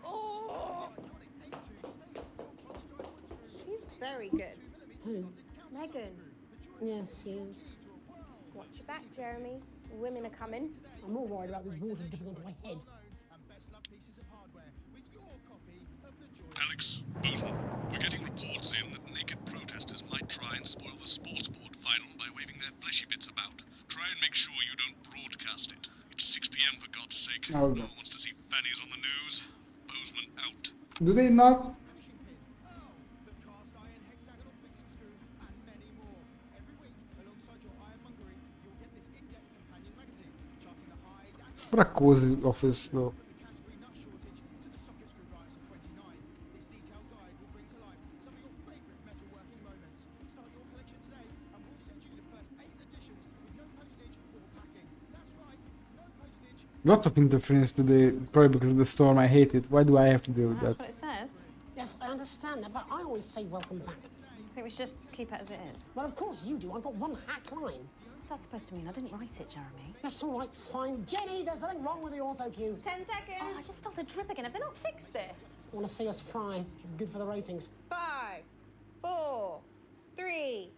Oh. She's very good. Megan, Yes, yes. watch your back, Jeremy. Women are coming. I'm more worried about this water dripping onto my head. Alex, Bozeman, we're getting reports in that naked protesters might try and spoil the sports board final by waving their fleshy bits about. Try and make sure you don't broadcast it. It's 6 p.m. for God's sake. Oh, No one wants to see fannies on the news. Bozeman out. Do they not? What a cozy office though. Lots of interference today, probably because of the storm. I hate it. Why do I have to deal with That's that? what it says. Yes, I understand that, but I always say welcome back. I think we should just keep it as it is. Well, of course you do. I've got one hack line. What's that supposed to mean? I didn't write it, Jeremy. That's all right, fine. Jenny, there's something wrong with the auto cue. 10 seconds. Oh, I just felt a drip again. Have they not fixed this? Want to see us fry? It's good for the ratings. 5, 4, 3.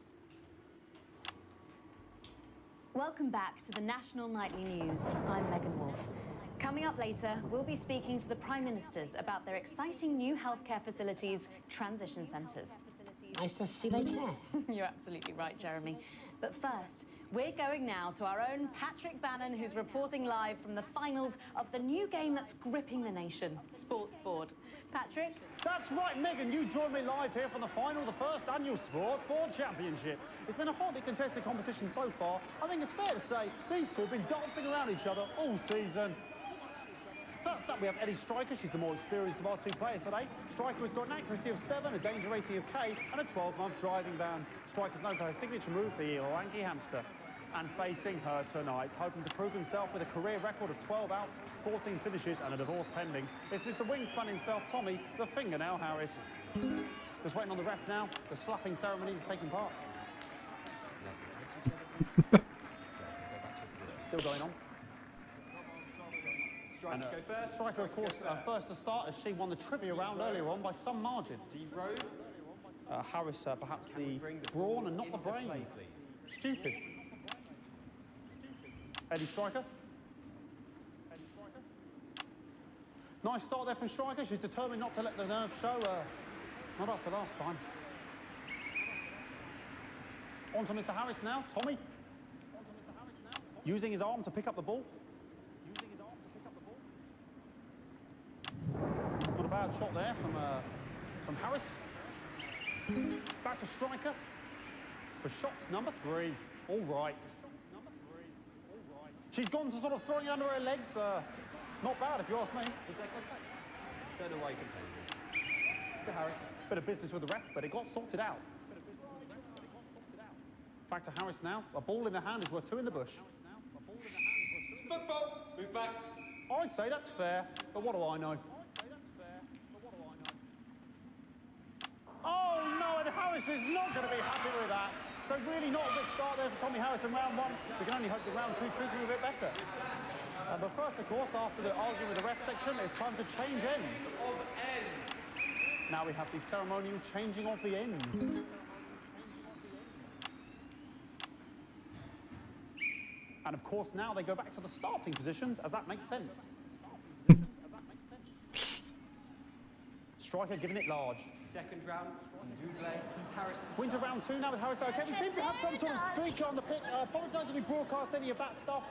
Welcome back to the National Nightly News. I'm Megan Wolf. Coming up later, we'll be speaking to the Prime Ministers about their exciting new healthcare facilities, transition centres. Nice to see they care. You're absolutely right, Jeremy. But first, we're going now to our own Patrick Bannon, who's reporting live from the finals of the new game that's gripping the nation, Sports Board. Patrick? That's right, Megan. You join me live here from the final of the first annual Sports Board Championship. It's been a hotly contested competition so far. I think it's fair to say these two have been dancing around each other all season. First up, we have Eddie Striker. She's the more experienced of our two players today. Striker has got an accuracy of 7, a danger rating of K, and a 12-month driving ban. Striker's known for her signature move, the Lanky Hamster. And facing her tonight, hoping to prove himself with a career record of 12 outs, 14 finishes, and a divorce pending, it's Mr. Wingspan himself, Tommy, the Fingernail Harris. Just waiting on the ref now. The slapping ceremony is taking part. Still going on. And, go first. Striker, of course, first to start as she won the trivia round earlier on by some margin. Harris, perhaps the brawn and not the brains. Stupid. Eddie Striker. Nice start there from Striker. She's determined not to let the nerves show. Not after last time. On to Mr. Harris now. Tommy. Using his arm to pick up the ball. Not a bad shot there from Harris. Back to Striker for shots number 3. All right. She's gone to sort of throwing it under her legs. Not bad if you ask me. Is there contact? Don't know why you complain. To Harris. Bit of business with the ref, but it got sorted out. Back to Harris now. A ball in the hand is worth 2 in the bush. Football. Move back. I'd say that's fair, but what do I know? Oh no, and Harris is not going to be happy with that. So really not a good start there for Tommy Harris in round 1. We can only hope that round 2 treats him a bit better. But first, of course, after the arguing with the ref section, it's time to change ends. Now we have the ceremonial changing of the ends. And of course, now they go back to the starting positions, as that makes sense. Striker giving it large. Second round, double. Harris. Winter round 2 now with Harris. Okay, we seem to have some sort of streak on the pitch. Apologise if we broadcast any of that stuff.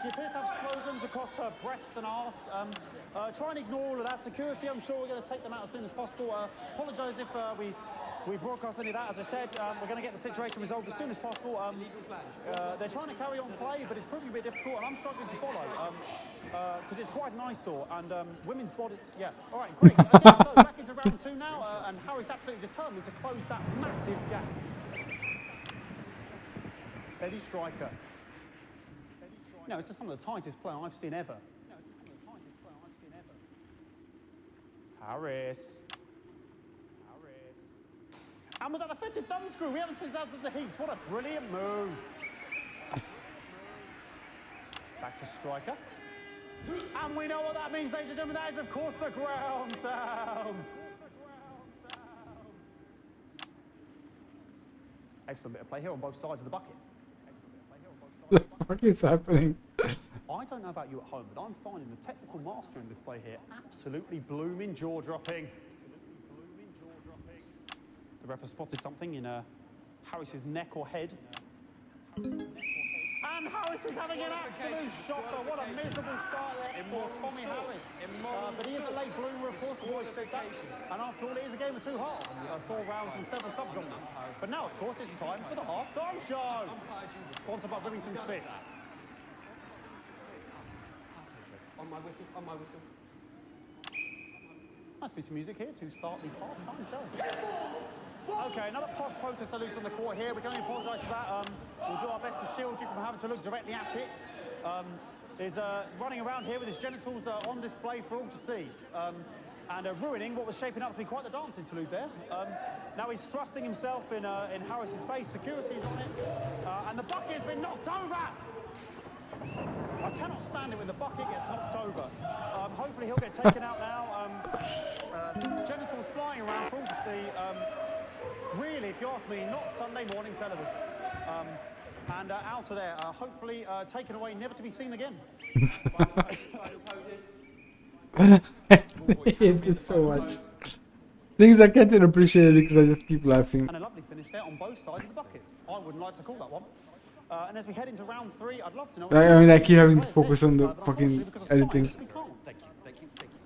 She appears to have slogans across her breasts and arse. Try and ignore all of that. Security, I'm sure we're going to take them out as soon as possible. Apologise if we broadcast any of that. As I said, we're going to get the situation resolved as soon as possible. They're trying to carry on play, but it's proving a bit difficult, and I'm struggling to follow. Because it's quite an eyesore, and women's bodies... Yeah, all right, great. Okay, so back into round 2 now, and Harris absolutely determined to close that massive gap. Eddie Striker. No, it's just some of the tightest play I've seen ever. Harris. And was that the fitted thumb screw? We haven't seen that since the Heats. What a brilliant move. Back to Striker. And we know what that means, ladies and gentlemen. That is, of course, the ground sound. Excellent bit of play here on both sides of the bucket. The fuck is happening? I don't know about you at home, but I'm finding the technical mastering display here absolutely blooming jaw-dropping. The ref has spotted something in Harris's neck or head. And Harris is having an absolute shocker. What a miserable start there for Tommy Harris. But he is a late bloomer, of course, always said that. And after all, it is a game of two halves, 4 rounds and 7 subgenres. But now, of course, it's time for the half-time show. Sponsored by Remington Smith. On my whistle, on my whistle. Must be some music here to start the half-time show. Okay, another posh protester loose on the court here. We can only apologise for that. We'll do our best to shield you from having to look directly at it. Is running around here with his genitals on display for all to see. And ruining what was shaping up to be quite the dance interlude there. Now he's thrusting himself in Harris's face. Security's on it. And the bucket has been knocked over. I cannot stand it when the bucket gets knocked over. Hopefully he'll get taken out now. Genitals flying around for all to see. Really, if you ask me, not Sunday morning television. And out of there, hopefully taken away, never to be seen again. I hate this so much. Things I can't appreciate it because I just keep laughing. And a lovely finish there on both sides of the bucket. I wouldn't like to call that one. And as we head into round 3, I'd love to know... I mean, I keep having to focus on the fucking editing. Thank you, thank you, thank you.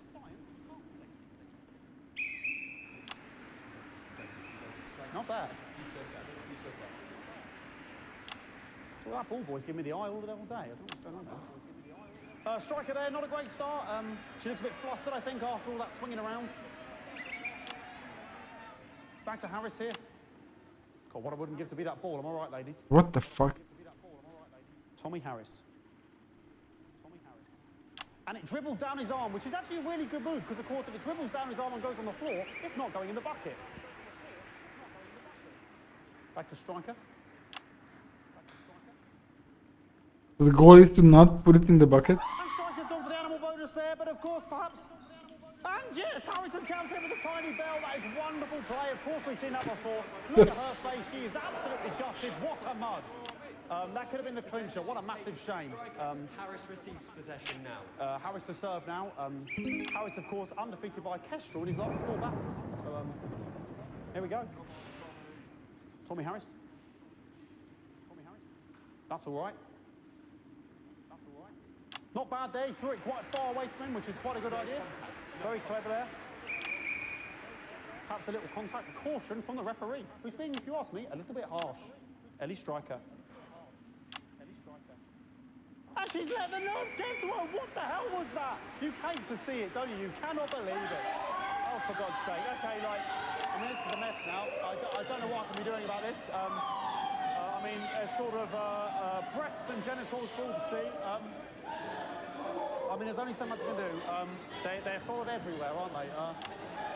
Not bad. Well, that ball boy's giving me the eye all day. I don't know what's going on there. Striker there, not a great start. She looks a bit flustered, I think, after all that swinging around. Back to Harris here. God, what I wouldn't give to be that ball. Am I right, ladies? What the fuck? Tommy Harris. And it dribbled down his arm, which is actually a really good move, because, of course, if it dribbles down his arm and goes on the floor, it's not going in the bucket. Back to striker. So the goal is to not put it in the bucket? And striker's gone for the animal bonus there, but, of course, perhaps... And yes, Harris has countered with a tiny bell. That is wonderful play. Of course, we've seen that before. Look at her face. She is absolutely gutted. What a mud. That could have been the clincher. What a massive shame. Harris receives possession now. Harris to serve now. Harris, of course, undefeated by Kestrel in his last 4 battles. So, here we go. Tommy Harris. Tommy Harris. That's all right. That's all right. Not bad there. He threw it quite far away from him, which is quite a good idea. Very clever there. Perhaps a little contact, a caution from the referee, who's being, if you ask me, a little bit harsh. Ellie Striker. Ellie Striker. And she's let the nerves get to her. What the hell was that? You hate to see it, don't you? You cannot believe it. Oh, for God's sake. Okay, like, I mean, this is a mess now. I don't know what I can be doing about this. I mean, sort of breasts and genitals for all to see. I mean, there's only so much I can do. They're sort of everywhere, aren't they?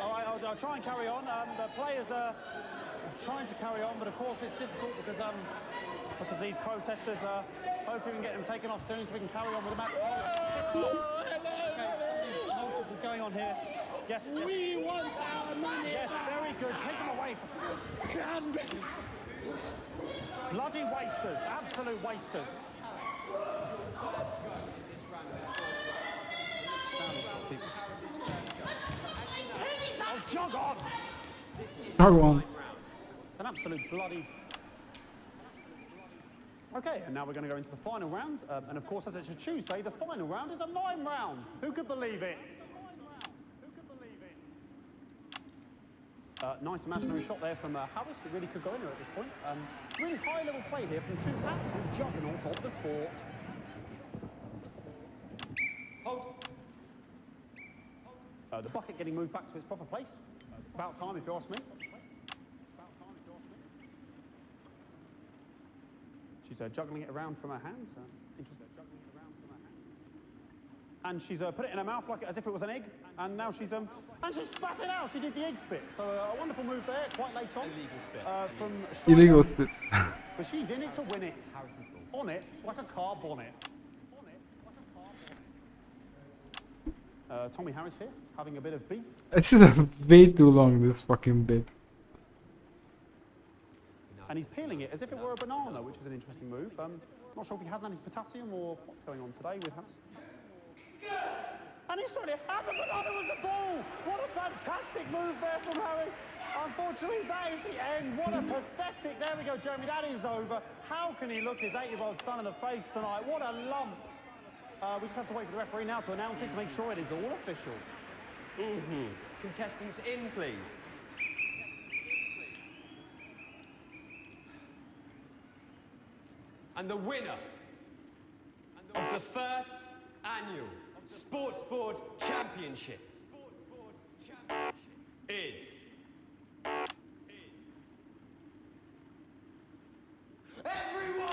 All right, I'll try and carry on. The players are trying to carry on, but of course it's difficult because these protesters hopefully we can get them taken off soon so we can carry on with the match. Nonsense is going on here. Yes. We want our money. Yes, very good. Take them away. Bloody wasters. Absolute wasters. Oh, jog on! Jog on. It's an absolute bloody... Okay, and now we're going to go into the final round. And of course, as it's a Tuesday, the final round is a mime round. Who could believe it? Who could believe it? Nice imaginary shot there from Harris. It really could go anywhere at this point. Really high-level play here from 2 absolute juggernauts of the sport. Hold. The bucket getting moved back to its proper place. About time, if you ask me. She's juggling it around from her hands. Interesting. Juggling it around from her hands. And she's put it in her mouth like as if it was an egg. And now she's and she spat it out. She did the egg spit. So a wonderful move there, quite late on. Illegal spit. From Illegal spit. But she's in it to win it. Harris's ball. On it like a car bonnet. Tommy Harris here, having a bit of beef. This is way too long, this fucking bit. And he's peeling it as if it were a banana, which is an interesting move. Not sure if he hasn't had his potassium or what's going on today with Harris. And he's trying to... And the banana was the ball! What a fantastic move there from Harris. Unfortunately, that is the end. What a pathetic... There we go, Jeremy, that is over. How can he look his 8-year-old son in the face tonight? What a lump. We just have to wait for the referee now to announce it to make sure it is all official. Contestants in, please. And the winner of the first annual Sports Board Championship is... everyone!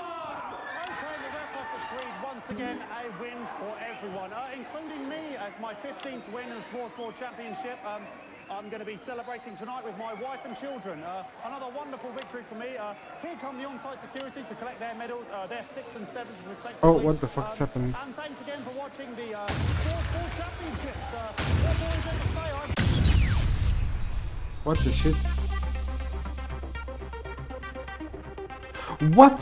Okay, the ref has decreed once again a win for everyone, including me as my 15th win in the Sports Board Championship. I'm going to be celebrating tonight with my wife and children. Another wonderful victory for me. Here come the on-site security to collect their medals, their 6th and 7th respectively. Oh, what the fuck is happening? And thanks again for watching the Sports Board Championships. What more is there to say? What the shit? What?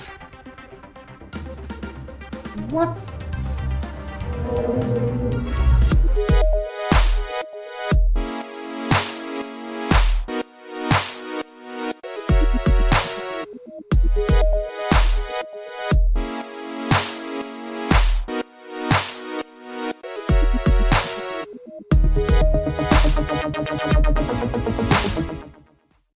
What?